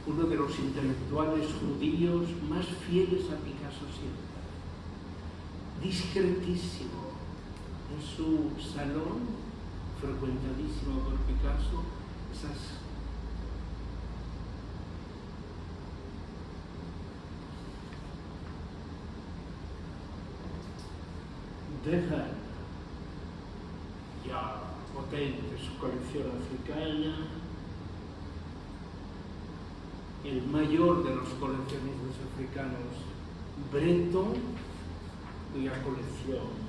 Speaker 1: uno de los intelectuales judíos más fieles a Picasso siempre, discretísimo. En su salón, frecuentadísimo por Picasso, esas dejan ya potente su colección africana. El mayor de los coleccionistas africanos, Breton, cuya colección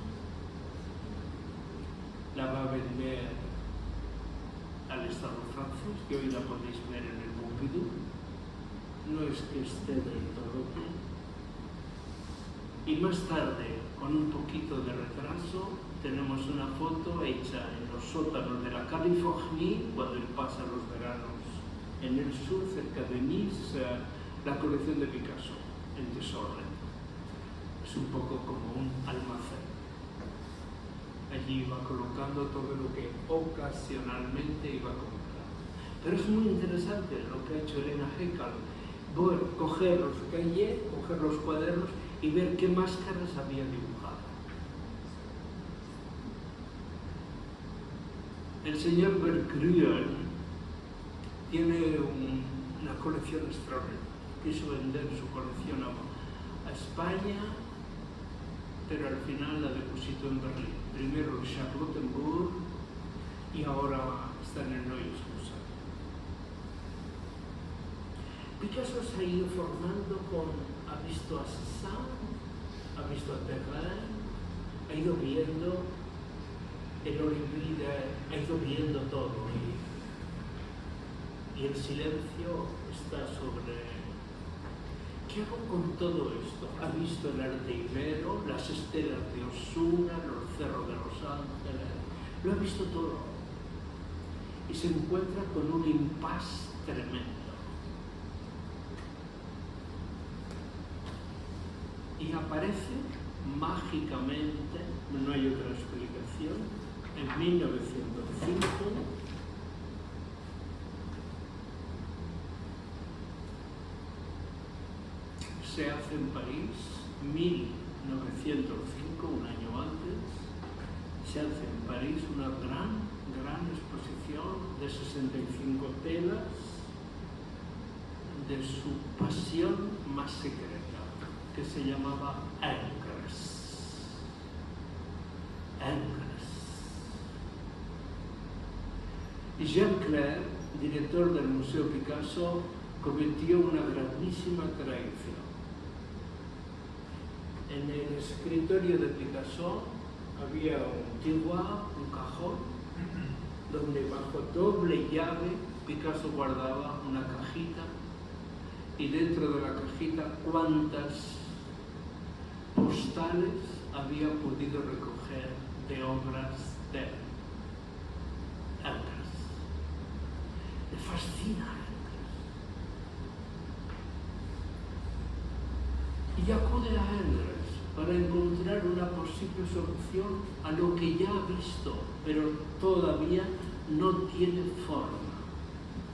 Speaker 1: la va a vender al Estado francés, que hoy la podéis ver en el Pompidou. No es que esté del todo bien. Y más tarde, con un poquito de retraso, tenemos una foto hecha en los sótanos de la Californie, cuando él pasa los veranos en el sur, cerca de Nice, la colección de Picasso, en desorden. Es un poco como un almacén. Allí iba colocando todo lo que ocasionalmente iba a comprar. Pero es muy interesante lo que ha hecho Elena Heckel, coger los cahiers, coger los cuadernos y ver qué máscaras había dibujado. El señor Vergruen tiene una colección extraordinaria. Quiso vender su colección a España, pero al final la depositó en Berlín. Primero en Charlottenburg y ahora está en el Neues Museum. Picasso se ha ido formando ha visto a Cézanne, ha visto a Perrin, ha ido viendo el Olivide, ha ido viendo todo y el silencio está sobre... ¿Qué hago con todo esto? Ha visto el arte ibero, las estelas de Osuna, los cerros de Los Ángeles, lo ha visto todo. Y se encuentra con un impasse tremendo. y aparece mágicamente, no hay otra explicación, en 1905, se hace en París, 1905, un año antes, se hace en París una gran exposición de 65 telas de su pasión más secreta, que se llamaba Ingres. Y Jean Clair, director del Museo Picasso, cometió una grandísima traición. En el escritorio de Picasso había un tiroir, un cajón, donde bajo doble llave Picasso guardaba una cajita, y dentro de la cajita cuántas postales había podido recoger de obras de Ingres. Le fascina Ingres. Y acude a Ingres para encontrar una posible solución a lo que ya ha visto, pero todavía no tiene forma.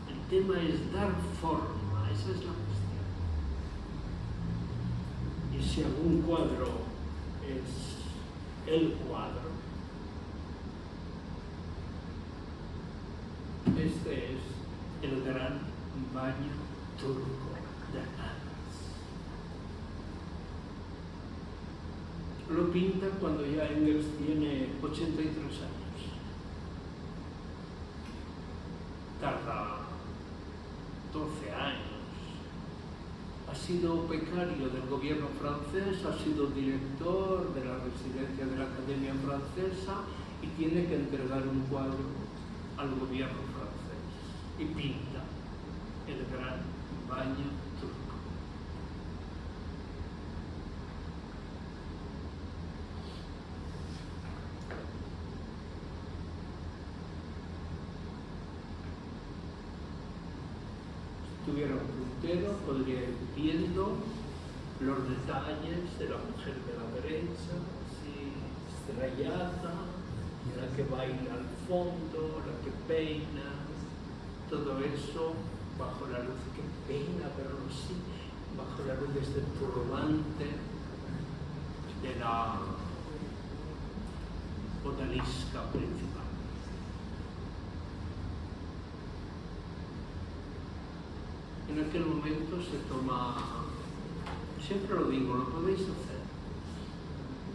Speaker 1: El tema es dar forma, esa es la cuestión. Y si algún cuadro es el cuadro, este es el gran baño turco de Ingres. Lo pinta cuando ya Ingres tiene 83 años. Tarda 12 años. Ha sido becario del gobierno francés, ha sido director de la residencia de la Academia Francesa y tiene que entregar un cuadro al gobierno francés. Y pinta el gran baño turco. Si tuviera un puntero, podría ir viendo los detalles de la mujer de la derecha, así estrellada, la que baila al fondo, la que peina, todo eso bajo la luz que peina, pero sí, bajo la luz de este turbante de la odalisca principal. En aquel momento se toma, siempre lo digo, lo podéis hacer.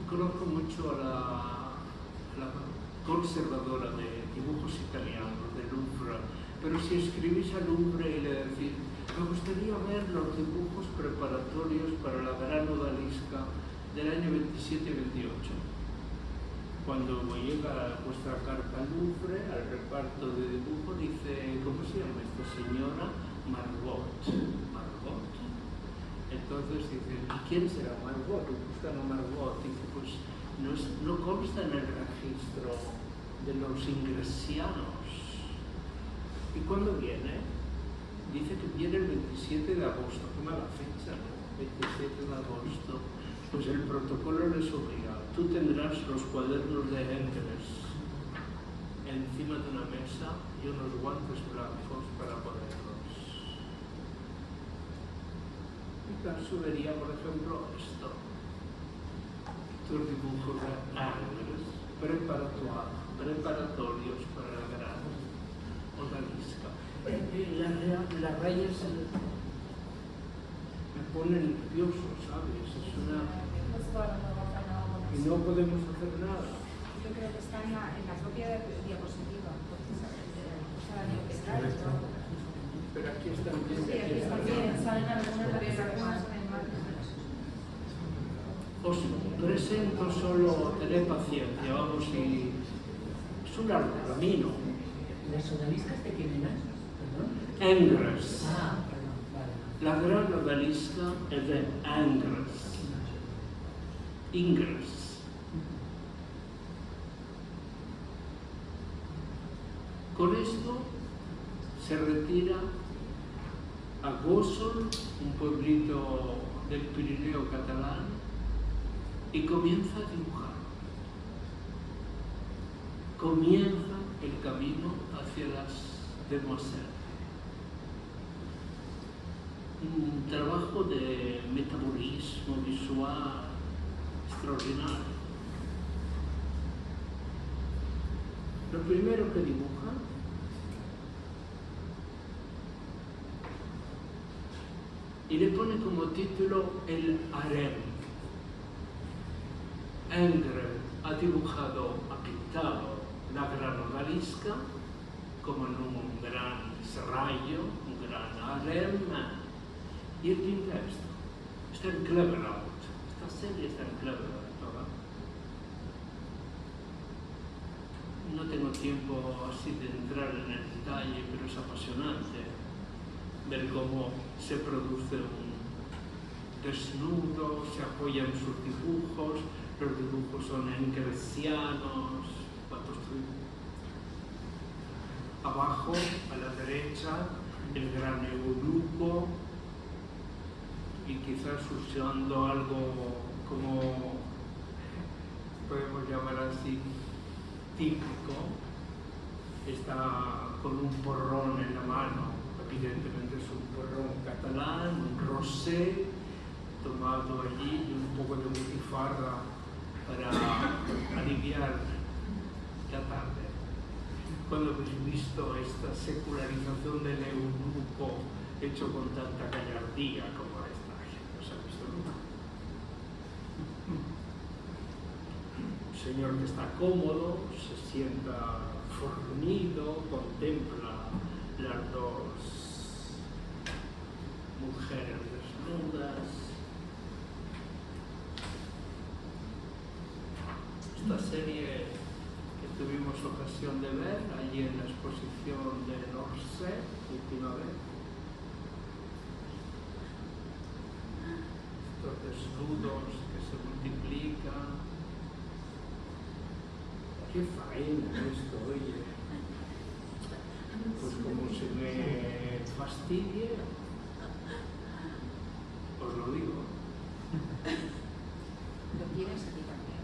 Speaker 1: Conozco mucho a la conservadora de dibujos italianos, de Louvre, pero si escribís a Louvre y le decís, me gustaría ver los dibujos preparatorios para la gran odalisca del año 27 y 28. Cuando me llega vuestra carta al Louvre, al reparto de dibujo, dice, ¿cómo se llama esta señora? Margot. Margot. Entonces dice, ¿y quién será Margot? Buscan a Margot. Dice, pues no consta en el registro de los ingresianos. ¿Y cuándo viene? Dice que viene el 27 de agosto. Qué mala fecha, ¿no? 27 de agosto. Pues el protocolo les obliga. Tú tendrás los cuadernos de Ingres encima de una mesa y unos guantes blancos para ponerlos. Picasso vería, por ejemplo, esto. Tus dibujos de Ingres preparatorios para la gran odalisca. Las rayas me ponen nervioso, ¿sabes? Es una... Y no podemos hacer nada.
Speaker 3: Yo creo que está en la propia diapositiva.
Speaker 1: Pero aquí están bien.
Speaker 3: Sí, aquí están bien. Salen algunas de las
Speaker 1: Os presento solo, tened paciencia, vamos, y es un largo camino.
Speaker 2: ¿Las odaliscas de quién eran? ¿Perdón?
Speaker 1: Ingres.
Speaker 2: Ah, perdón, vale.
Speaker 1: La gran odalisca es de Ingres. Ingres. Con esto se retira a Gósol, un pueblito del Pirineo catalán, y comienza a dibujar. Comienza el camino hacia las demoiselles. Un trabajo de metabolismo visual extraordinario. Lo primero que dibuja y le pone como título el harem. Ingres ha dibujado, ha pintado la gran odalisca como en un gran serrallo, un gran harem, y él pinta esto. Está en Cleveland. Esta serie está en Cleveland. No tengo tiempo así de entrar en el detalle, pero es apasionante ver cómo se produce un desnudo, se apoya en sus dibujos, los dibujos son ingresianos, abajo, a la derecha, el gran eunuco, y quizás usando algo como, podemos llamar así, típico, está con un porrón en la mano, evidentemente es un porrón catalán, un rosé, tomado allí y un poco de butifarra para aliviar la tarde. Cuando habéis visto esta secularización del eunuco hecho con tanta gallardía como esta, ¿os ha visto nunca? Señor que está cómodo, se sienta fornido, contempla las dos mujeres desnudas. Esta serie que tuvimos ocasión de ver allí en la exposición de Orsay, última vez. Estos desnudos que se multiplican. Qué faena esto, oye. Pues como se me fastidie, os lo digo.
Speaker 3: Lo quieres a ti también.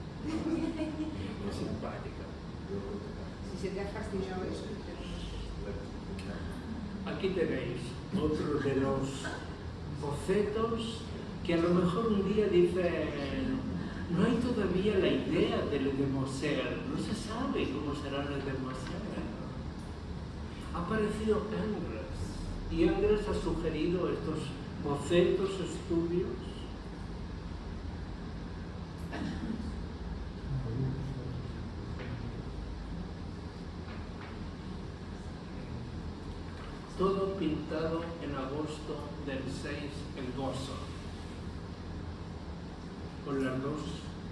Speaker 1: Es simpática.
Speaker 3: Si se te ha fastidiado eso,
Speaker 1: Aquí tenéis otro de los bocetos que a lo mejor un día dicen, no hay todavía la idea de Le Demoiselle, no se sabe cómo será Le Demoiselle. Ha aparecido Ingres y Ingres ha sugerido estos bocetos, estudios. Todo pintado en agosto del 6 en Gozo, con las dos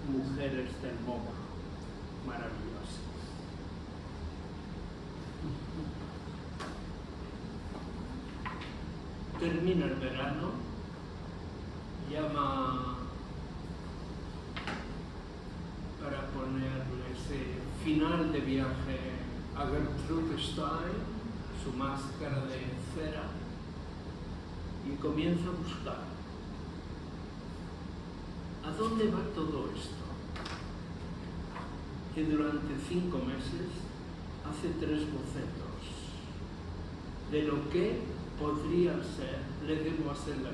Speaker 1: mujeres del MoMA, maravillosas. Termina el verano, llama para ponerle ese final de viaje a Gertrude Stein, su máscara de cera, y comienza a buscar. ¿A dónde va todo esto? Que durante 5 meses hace 3 bocetos de lo que podría ser Le Demoiselle.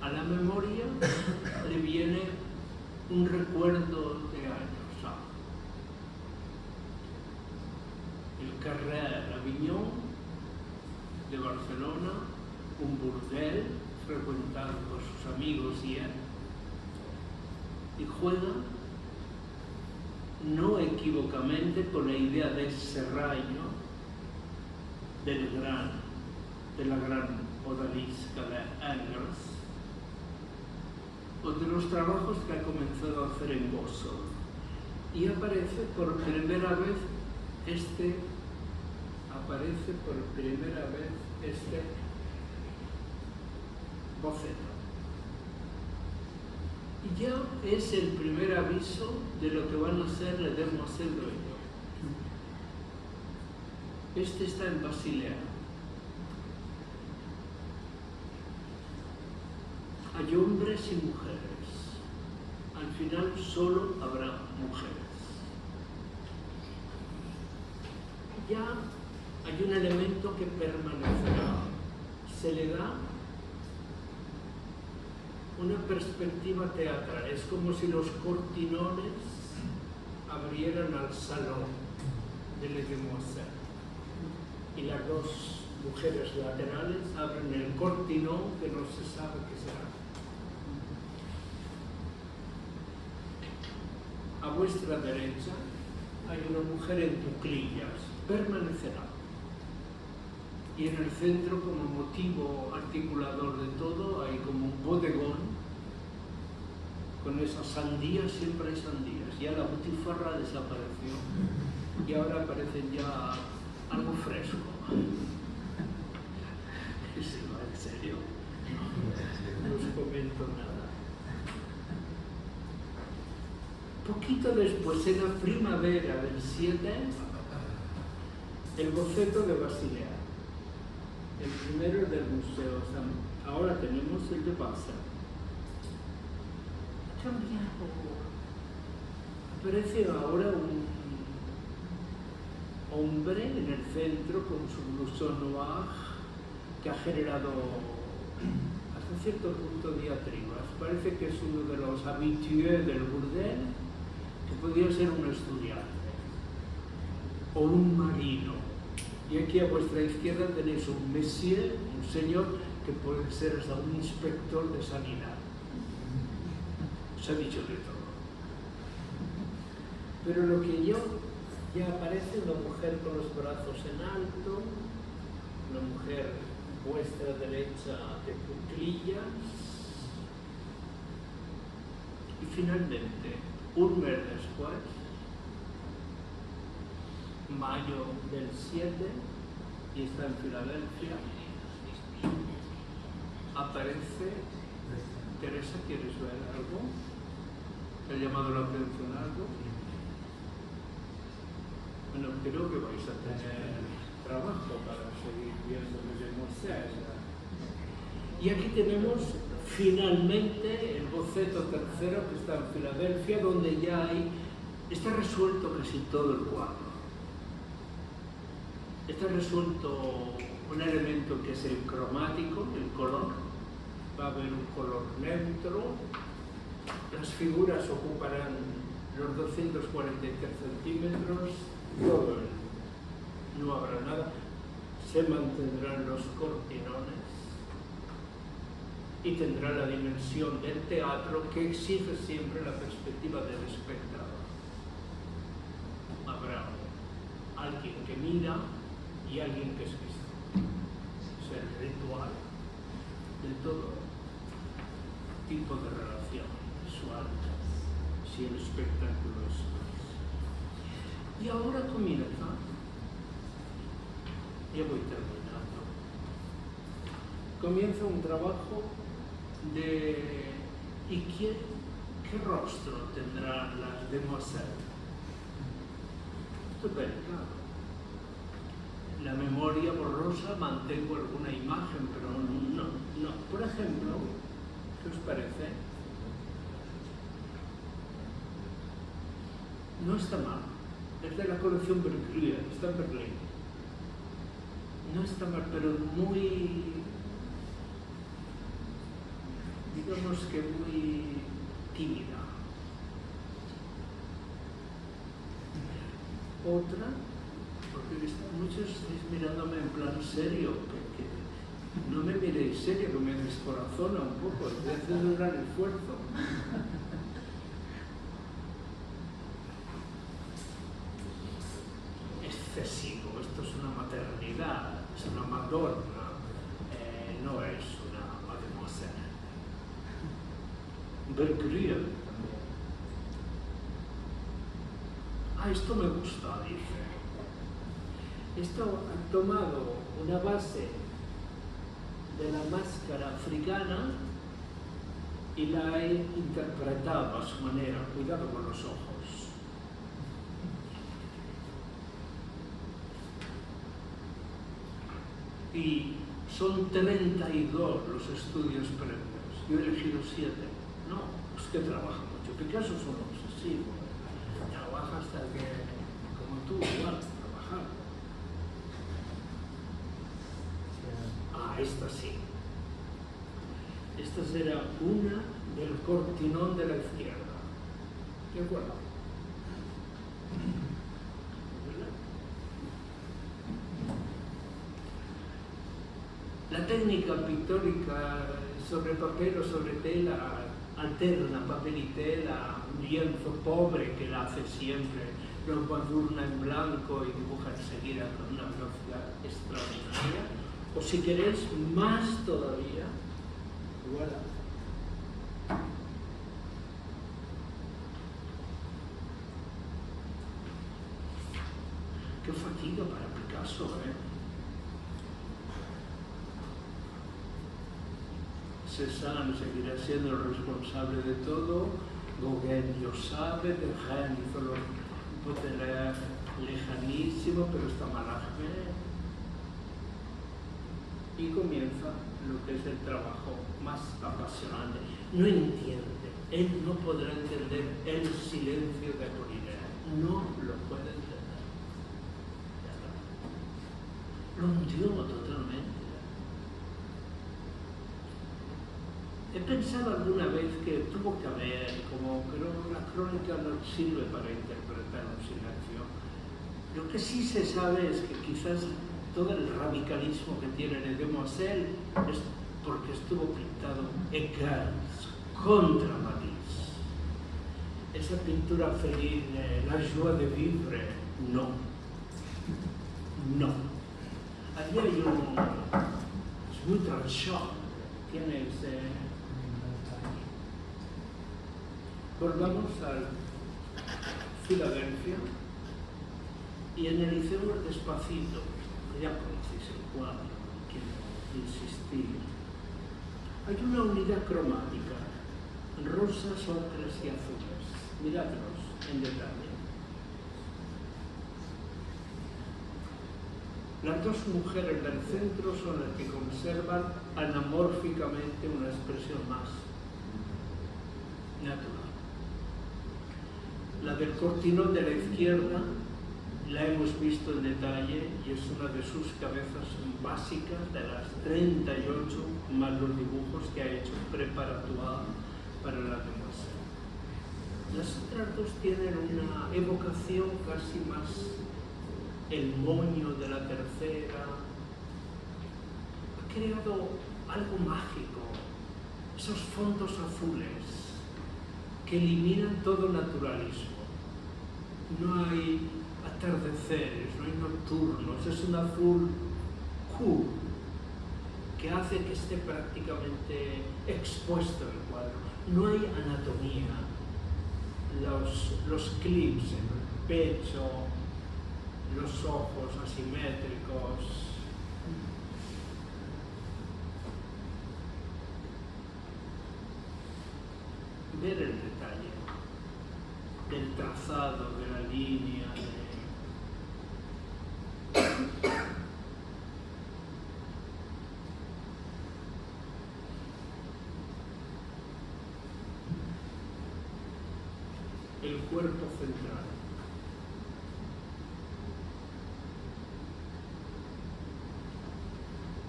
Speaker 1: A la memoria le viene un recuerdo de años. El Carrer Avignon de Barcelona, un burdel frecuentado por sus amigos y él, y juega no equivocamente con la idea de serrallo de la gran odalisca de Ingres, o de los trabajos que ha comenzado a hacer en Gozo, y aparece por primera vez este boceto. Y ya es el primer aviso de lo que van a ser Le Demoiselle d'Oignon. Este está en Basilea. Hay hombres y mujeres. Al final solo habrá mujeres. Ya hay un elemento que permanecerá. Se le da una perspectiva teatral. Es como si los cortinones abrieran al salón de Les Demoiselles y las dos mujeres laterales abren el cortinón que no se sabe qué será. A vuestra derecha hay una mujer en cuclillas, permanecerá. Y en el centro, como motivo articulador de todo, hay como un bodegón con esas sandías, siempre hay sandías. Ya la butifarra desapareció y ahora aparecen ya algo fresco. ¿Sí, no? ¿En serio? No os comento nada. Poquito después, en la primavera del 7, el boceto de Basilea. El primero es del Museo. Ahora tenemos el de Baza. Ha cambiado. Aparece ahora un hombre en el centro con su blouson noir que ha generado hasta cierto punto diatribas. Parece que es uno de los habitués del burdel, que podría ser un estudiante o un marino. Y aquí a vuestra izquierda tenéis un monsieur, un señor, que puede ser hasta un inspector de sanidad. Os ha dicho de todo. Pero lo que ya aparece una mujer con los brazos en alto, una mujer vuestra derecha de cuclillas, y finalmente, un mes después, mayo del 7, y está en Filadelfia, aparece. Teresa, ¿quieres ver algo? ¿Te ha llamado la atención algo? Bueno, creo que vais a tener trabajo para seguir viendo Les Demoiselles. Y aquí tenemos finalmente el boceto tercero que está en Filadelfia, donde ya está resuelto casi todo el cuadro. Está resuelto un elemento que es el cromático, el color. Va a haber un color neutro. Las figuras ocuparán los 243 centímetros. Todo no habrá nada. Se mantendrán los cortinones y tendrá la dimensión del teatro que exige siempre la perspectiva del espectador. Habrá alguien que mira y alguien que es visto. Es el ritual de todo tipo de relación visual, si el espectáculo es más. Y ahora comienza, ya voy terminando, comienza un trabajo de ¿y qué rostro tendrán las Demoiselles? Esto es delicado. En la memoria borrosa mantengo alguna imagen, pero no. Por ejemplo, ¿qué os parece? No está mal. Es de la colección Berkeley, está en Berlín. No está mal, pero muy, digamos que muy tímida. Otra, porque muchos estáis mirándome en plan serio, que no me miréis serio, que me descorazona un poco, te hace un gran esfuerzo. Excesivo, esto es una maternidad, es una madonna, no es una mademoiselle. Berkeley también. Esto me gusta, dice. Esto ha tomado una base de la máscara africana y la ha interpretado a su manera. Cuidado con los ojos. Y son 32 los estudios previos. yo he elegido 7. No, es que trabaja mucho. Picasso es un obsesivo. Trabaja hasta que, como tú, igual, trabajar. Esta sí. Esta será una del cortinón de la izquierda. ¿De acuerdo? La técnica pictórica sobre papel o sobre tela alterna papel y tela, un lienzo pobre que la hace siempre, lo embadurna en blanco y dibuja enseguida con una velocidad extraordinaria. O si queréis más todavía, voilà. Qué fatiga para Picasso, ¿eh? Cézanne seguirá siendo el responsable de todo, Gauguin lo sabe, Degas hizo los Baudelaire lejanísimo, pero está Mallarmé. Y comienza lo que es el trabajo más apasionante. No entiende, él no podrá entender el silencio de Apollinaire, no lo puede entender. Lo hundió totalmente. He pensado alguna vez que tuvo que haber, como la crónica no sirve para interpretar un silencio. Lo que sí se sabe es que quizás todo el radicalismo que tiene el Demoiselle es porque estuvo pintado Eckers contra Matisse. Esa pintura feliz, la joie de vivre, no. No. Allí hay es muy tranchant, tiene ese... Volvamos a Filadelfia y analicemos despacito. Ya conocéis el cuadro, no quiero insistir. Hay una unidad cromática, rosas, ocres y azules. Miradlos en detalle. Las dos mujeres del centro son las que conservan anamórficamente una expresión más natural. La del cortinón de la izquierda la hemos visto en detalle y es una de sus cabezas básicas, de las 38 más los dibujos que ha hecho preparatoire para la Demoiselle. Las otras dos tienen una evocación casi más el moño de la tercera. Ha creado algo mágico, esos fondos azules que eliminan todo naturalismo. No hay atardeceres, no hay nocturnos, es un azul cool que hace que esté prácticamente expuesto el cuadro. No hay anatomía, los clips en el pecho, los ojos asimétricos. Ver el detalle del trazado, de la línea, el cuerpo central.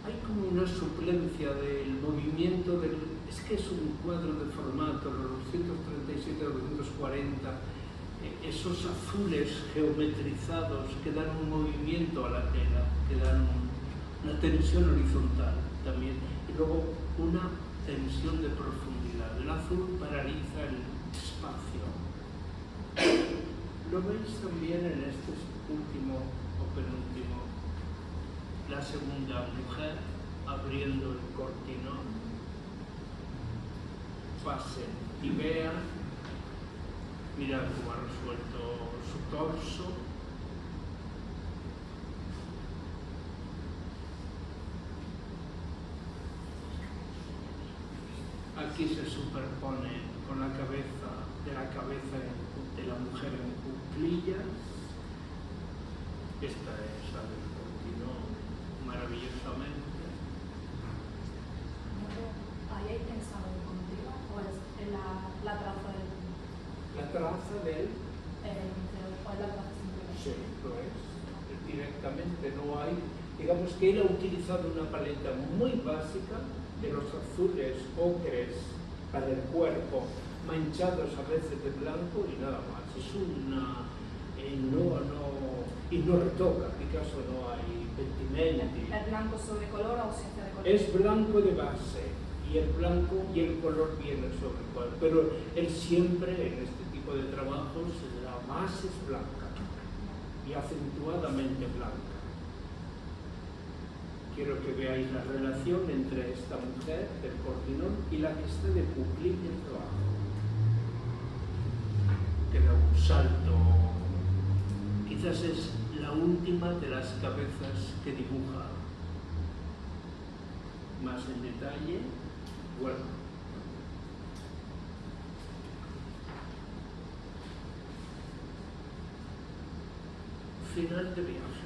Speaker 1: Hay como una suplencia del movimiento del... Es que es un cuadro de formato, los 237 o 240, esos azules geometrizados que dan un movimiento a la tela, que dan una tensión horizontal también, y luego una tensión de profundidad. El azul paraliza el espacio. Lo veis también en este último o penúltimo, la segunda mujer abriendo el cortinón. Pasen y vean, mirad cómo ha resuelto su torso. Aquí se superpone con la cabeza de la mujer en cuclillas. Esta es la del cortinón maravillosamente.
Speaker 3: Ahí hay pensado o es la traza del
Speaker 1: La traza del...
Speaker 3: museo, o es la traza simplemente?
Speaker 1: Sí, lo es. Directamente no hay... Digamos que él ha utilizado una paleta muy básica de los azules ocres para el cuerpo, manchados a veces de blanco y nada más. Es una... y no retoca, Picasso no hay vestimenti.
Speaker 3: ¿El blanco sobre color o ausencia de color?
Speaker 1: Es blanco de base y el blanco y el color vienen sobre el cuadro, pero él siempre en este tipo de trabajos la base es blanca y acentuadamente blanca. Quiero que veáis la relación entre esta mujer del Pordenone y la que está de Pugliese abajo, que da un salto. Quizás es la última de las cabezas que dibuja. Más en detalle, bueno. Final de viaje.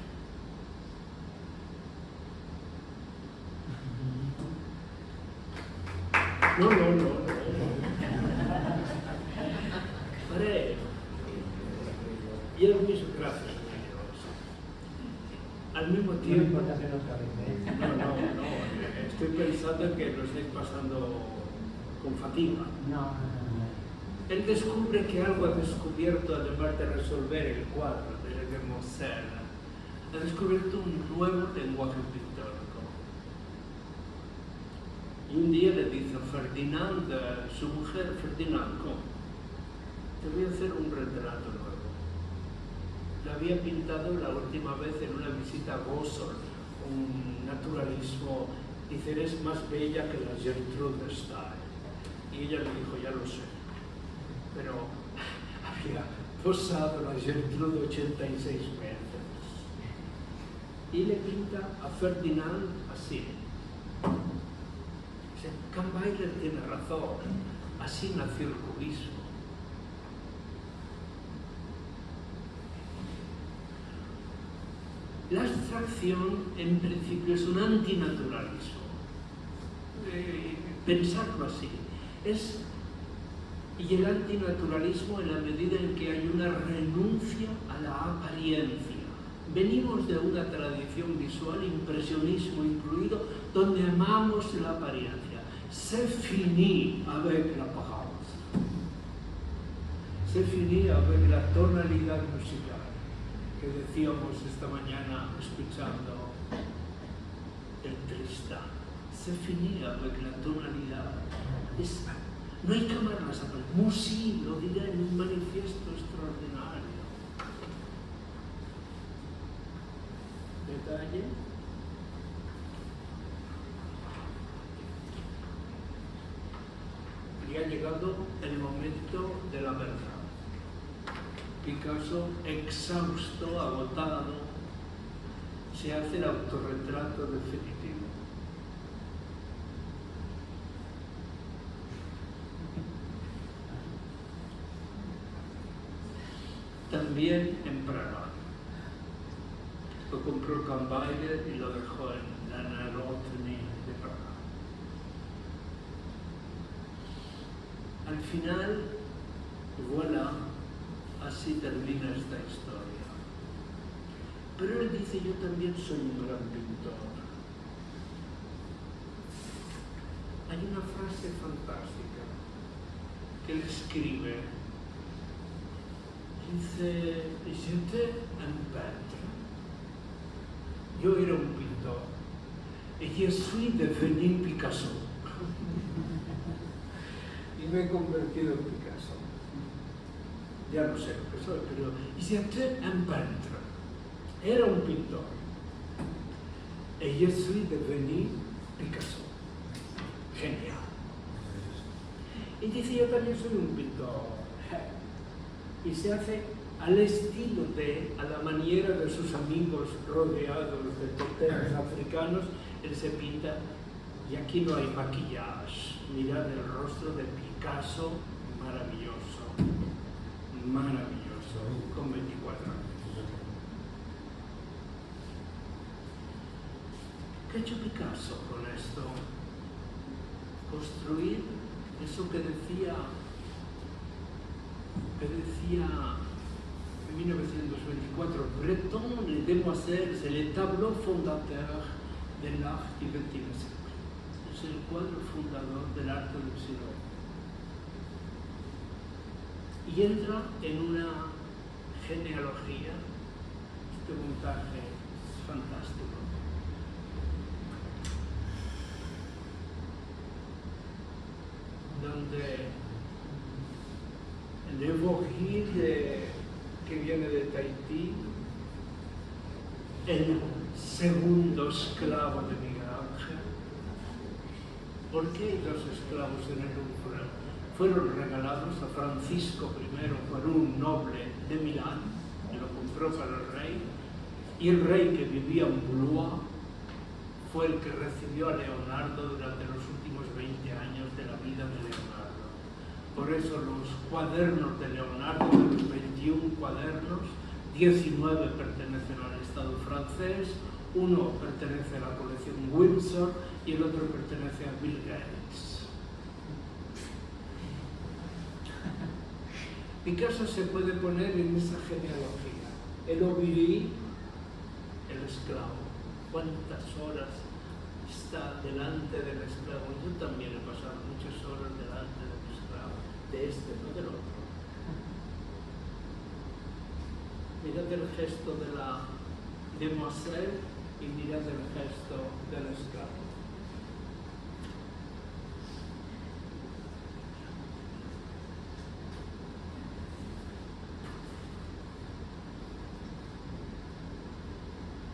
Speaker 1: No. Faré. Y el mismo, gracias. Al mismo tiempo...
Speaker 2: No importa que no sabes,
Speaker 1: No. Estoy pensando en que lo estáis pasando con fatiga.
Speaker 2: No.
Speaker 1: Él descubre que algo ha descubierto, además de resolver el cuadro de Moselle, ha descubierto un nuevo lenguaje pictórico. Y un día le dice a Ferdinand, su mujer, Ferdinand, te voy a hacer un retrato nuevo. La había pintado la última vez en una visita a Gossel, un naturalismo, dice, eres más bella que la Gertrude Stein. Y ella le dijo, ya lo sé, pero había posado la Gertrude 86 veces. Y le pinta a Ferdinand así. Kahnweiler tiene razón, así nació el cubismo. La abstracción, en principio, es un antinaturalismo. Pensarlo así. Y el antinaturalismo en la medida en que hay una renuncia a la apariencia. Venimos de una tradición visual, impresionismo incluido, donde amamos la apariencia. C'est fini avec l'apparence. C'est fini avec la tonalidad musical, que decíamos esta mañana escuchando el Tristan. C'est fini avec la tonalidad. No hay que amar las apariencias. Musi lo dirá en un manifiesto extraordinario. Detalle. Y ha llegado el momento de la verdad. Picasso, exhausto, agotado, se hace el autorretrato definitivo. También en Praga. Lo compró Kahnweiler y lo dejó en la Narodny de Praga. Al final, voilà, así termina esta historia. Pero él dice, yo también soy un gran pintor. Hay una frase fantástica que él escribe. Dice, j'étais un peintre. Yo era un pintor. Et je suis devenu Picasso. Y me he convertido en Picasso. Ya no sé lo que soy, pero j'étais un peintre. Era un pintor. Et je suis devenu Picasso. Genial. Y dice, yo también soy un pintor. Y se hace al estilo a la manera de sus amigos rodeados de toteros africanos. Él se pinta, y aquí no hay maquillaje. Mirad el rostro de Picasso, maravilloso, con 24 años. ¿Qué ha hecho Picasso con esto? Construir Eso que decía en 1924 Breton, le Demoiselles, c'est le tableau fondateur de l'art du XXe siècle. Es el cuadro fundador del arte del siglo XX. Y entra en una genealogía. Este montaje es fantástico. Donde Le Bourgil, que viene de Tahití, el segundo esclavo de Miguel Ángel. ¿Por qué hay dos esclavos en el Louvre? Fueron regalados a Francisco I por un noble de Milán, que lo compró para el rey, y el rey, que vivía en Blois, fue el que recibió a Leonardo durante los últimos 20 años de la vida de Leonardo. Por eso los cuadernos de Leonardo, de los 21 cuadernos, 19 pertenecen al Estado francés, uno pertenece a la colección Windsor y el otro pertenece a Bill Gates. Picasso se puede poner en esa genealogía. El Ovirí, el esclavo. ¿Cuántas horas está delante del esclavo? Yo también he pasado muchas horas delante del esclavo, de este, no del otro. Mirad el gesto de la demoiselle y mirad el gesto del esclavo.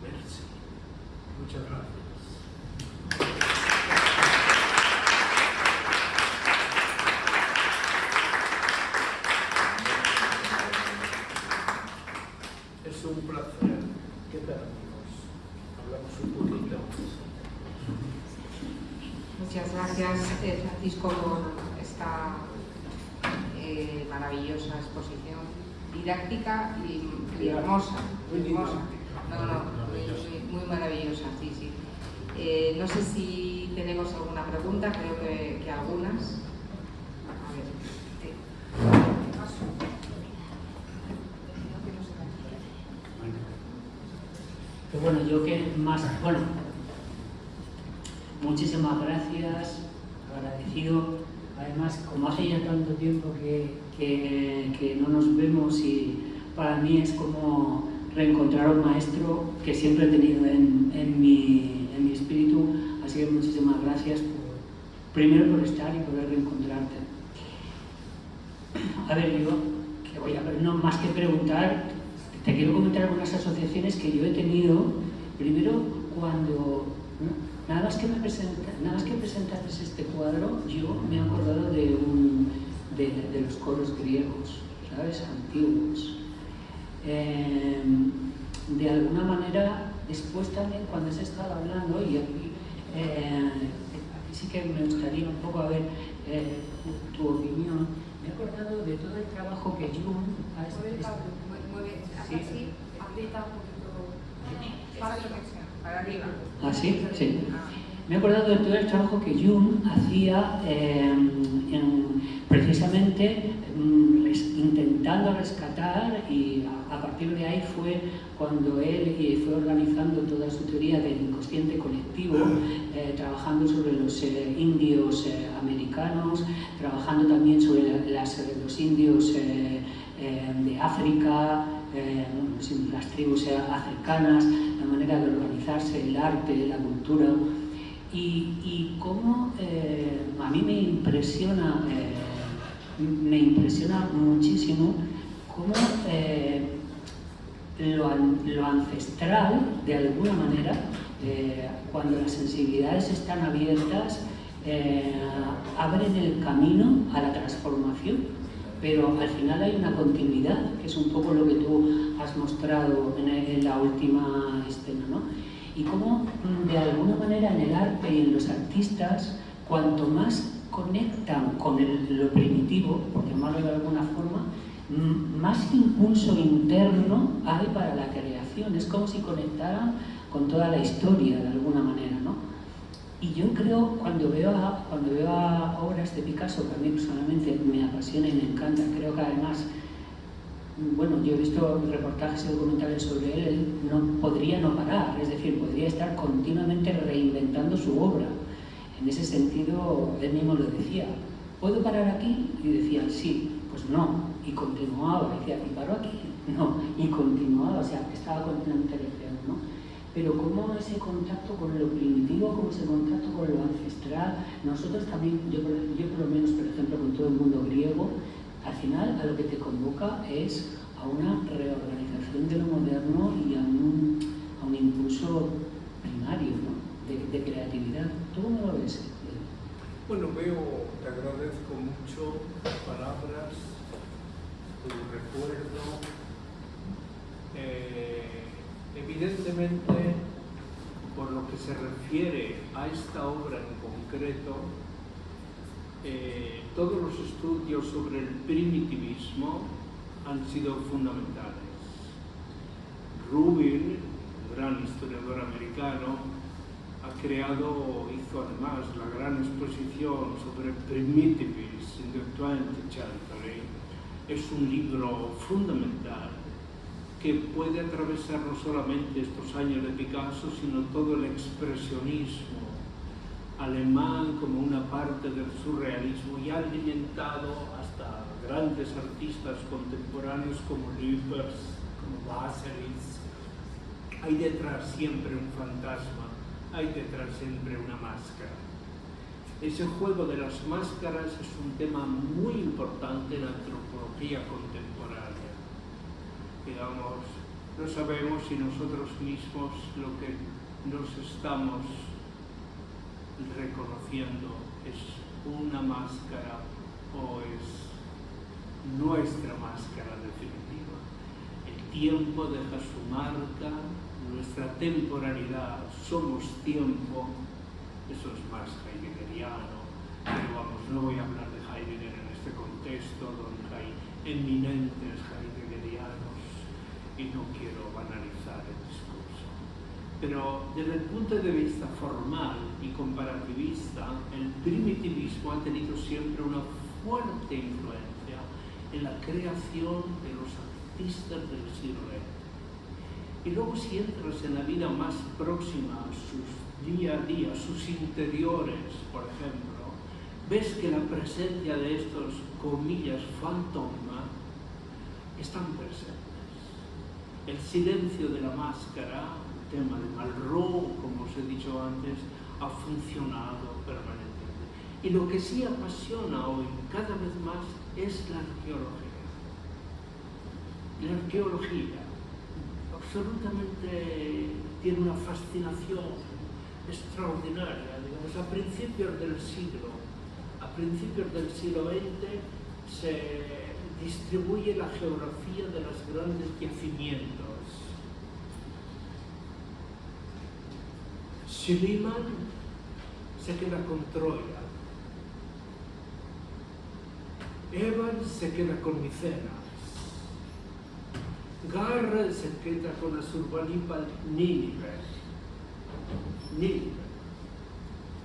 Speaker 1: Merci. Muchas gracias. Es un placer. ¿Qué tal, amigos? Hablamos un poquito.
Speaker 3: Muchas gracias, Francisco, por esta maravillosa exposición, didáctica y hermosa.
Speaker 1: Muy
Speaker 3: hermosa.
Speaker 1: didáctica.
Speaker 3: Muy maravillosa, sí, sí. No sé si tenemos alguna pregunta, creo que algunas. A ver.
Speaker 2: Pero bueno, yo que más, bueno, muchísimas gracias, agradecido. Además, como hace ya tanto tiempo que no nos vemos, y para mí es como reencontrar a un maestro que siempre he tenido en mi espíritu. Así que muchísimas gracias primero por estar y poder reencontrarte. A ver, yo, que voy a ver, no más que preguntar, te quiero comentar algunas asociaciones que yo he tenido. Primero, cuando nada más que presentaste este cuadro, yo me he acordado de los coros griegos, ¿sabes? Antiguos. De alguna manera, después también cuando se estaba hablando, y aquí sí que me gustaría un poco a ver tu opinión, me he acordado de todo el trabajo que Jung ha hecho.
Speaker 3: Así, aprieta un poquito para arriba.
Speaker 2: ¿Ah, sí? Sí. Me he acordado de todo el trabajo que Jung hacía precisamente intentando rescatar, y a partir de ahí fue cuando él fue organizando toda su teoría del inconsciente colectivo, trabajando sobre los indios americanos, trabajando también sobre los indios de África, las tribus africanas, la manera de organizarse, el arte, la cultura, y cómo a mí me impresiona muchísimo cómo lo ancestral, de alguna manera, cuando las sensibilidades están abiertas, abren el camino a la transformación. Pero al final hay una continuidad, que es un poco lo que tú has mostrado en la última escena, ¿no? Y cómo, de alguna manera, en el arte y en los artistas, cuanto más conectan con lo primitivo, por llamarlo de alguna forma, más impulso interno hay para la creación. Es como si conectaran con toda la historia, de alguna manera, ¿no? Y yo creo, cuando veo a obras de Picasso, que a mí personalmente me apasiona y me encanta, creo que además, bueno, yo he visto reportajes y documentales sobre él no podría no parar, es decir, podría estar continuamente reinventando su obra. En ese sentido, él mismo lo decía, ¿puedo parar aquí? Y decía, sí, pues no, y continuaba, decía, ¿y paro aquí? No, y continuaba, o sea, estaba continuamente recreando, ¿no? Pero como ese contacto con lo primitivo, como ese contacto con lo ancestral, nosotros también, yo por lo menos, por ejemplo, con todo el mundo griego, al final a lo que te convoca es a una reorganización de lo moderno y a un impulso primario, ¿no? de creatividad. ¿Tú cómo lo ves?
Speaker 1: Bueno, te agradezco mucho tus palabras, tu recuerdo. Evidentemente, por lo que se refiere a esta obra en concreto, todos los estudios sobre el primitivismo han sido fundamentales. Rubin, el gran historiador americano, hizo además la gran exposición sobre Primitivism in the 20th century. Es un libro fundamental que puede atravesar no solamente estos años de Picasso, sino todo el expresionismo alemán como una parte del surrealismo, y ha alimentado hasta grandes artistas contemporáneos como Lippers, como Baselis. Hay detrás siempre un fantasma, hay detrás siempre una máscara. Ese juego de las máscaras es un tema muy importante en la antropología contemporánea. Digamos, no sabemos si nosotros mismos lo que nos estamos reconociendo es una máscara o es nuestra máscara definitiva. El tiempo deja su marca, nuestra temporalidad, somos tiempo, eso es más heideggeriano, pero vamos, no voy a hablar de Heidegger en este contexto donde hay eminentes heideggerianos y no quiero banalizar el discurso. Pero desde el punto de vista formal y comparativista, el primitivismo ha tenido siempre una fuerte influencia en la creación de los artistas del siglo XX. Y luego, si entras en la vida más próxima, sus día a día, sus interiores, por ejemplo, ves que la presencia de estos, comillas, fantoma, están presentes. El silencio de la máscara, el tema de Malraux, como os he dicho antes, ha funcionado permanentemente. Y lo que sí apasiona hoy cada vez más es la arqueología. La arqueología absolutamente tiene una fascinación extraordinaria. Digamos, a principios del siglo XX se distribuye la geografía de los grandes yacimientos. Schliemann se queda con Troya, Evans se queda con Micenas, Garrett se queda con Asurbanipal, Nínive.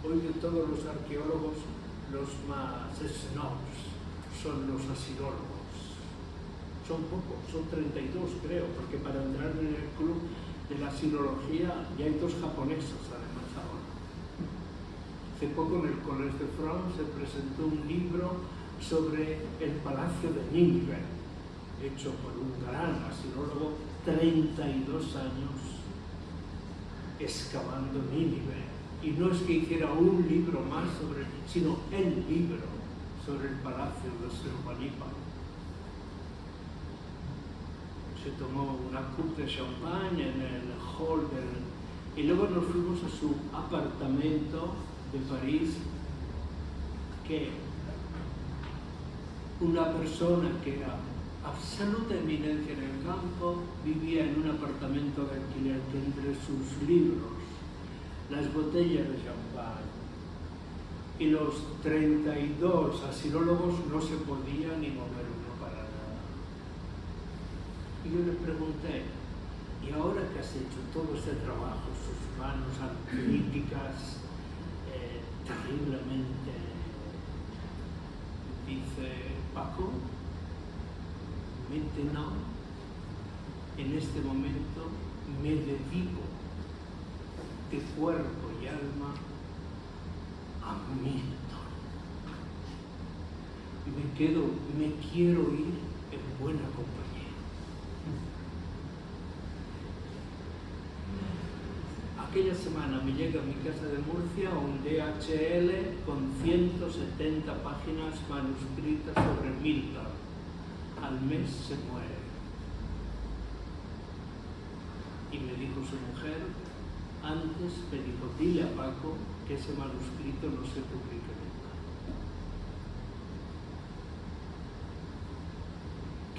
Speaker 1: Hoy de todos los arqueólogos, los más snobs son los asirólogos. Son pocos, son 32 creo, porque para entrar en el club de la asirología ya hay 2 japoneses además ahora. Hace poco en el Collège de France se presentó un libro sobre el Palacio de Nínive, hecho por un gran asirólogo, 32 años excavando Nínive. Y no es que hiciera un libro más sino el libro sobre el palacio de Asurbanipal. Se tomó una coupe de champagne en el hall y luego nos fuimos a su apartamento de París, que una persona que era absoluta eminencia en el campo vivía en un apartamento de alquiler que entre sus libros, las botellas de champán y los 32 asirólogos no se podía ni mover uno para nada. Y yo le pregunté, ¿y ahora que has hecho todo este trabajo, sus manos analíticas, terriblemente, dice Paco, maintenant, en este momento me dedico de cuerpo y alma a Milton. Me quiero ir en buena compañía. Aquella semana me llega a mi casa de Murcia un DHL con 170 páginas manuscritas sobre Milton. Al mes se muere. Y me dijo su mujer, antes me dijo, dile a Paco que ese manuscrito no se publique nunca.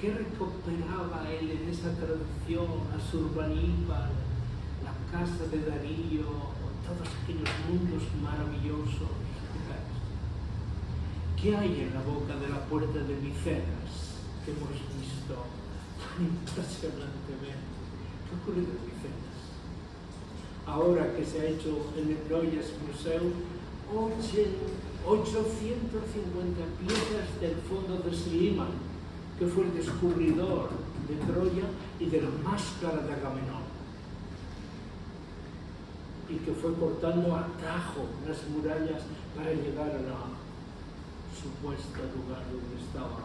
Speaker 1: ¿Qué recuperaba él en esa tradición Asurbanipal, la casa de Darío, todos aquellos mundos maravillosos? ¿Qué hay en la boca de la puerta de Micenas que hemos visto tan impresionantemente? ¿Qué ha ocurrido en Micenas? Ahora que se ha hecho en el Troyes Museum 850 piezas del fondo de Schliemann, que fue el descubridor de Troya y de la máscara de Agamenón, y que fue cortando a tajo las murallas para llegar a la supuesta lugar donde estaba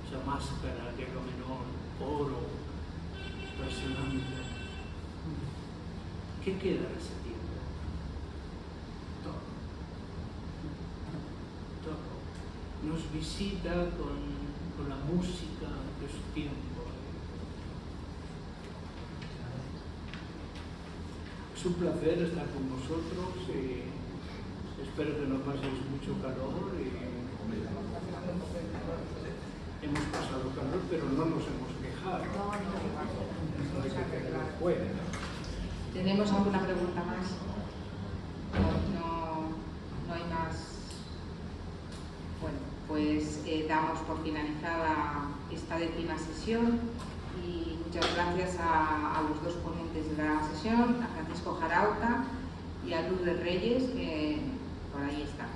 Speaker 1: esa máscara de Agamenón, oro, impresionante. ¿Qué queda de ese tiempo? Todo. Todo. Nos visita con la música de su tiempo. Es un placer estar con vosotros y espero que no paséis mucho calor. Hemos pasado calor, pero no nos hemos quejado. No hay que tener fuera.
Speaker 3: ¿Tenemos alguna pregunta más? No hay más. Bueno, pues damos por finalizada esta 10ª sesión y muchas gracias a los dos ponentes de la sesión, a Francisco Jarauta y a Lourdes Reyes, que por ahí está.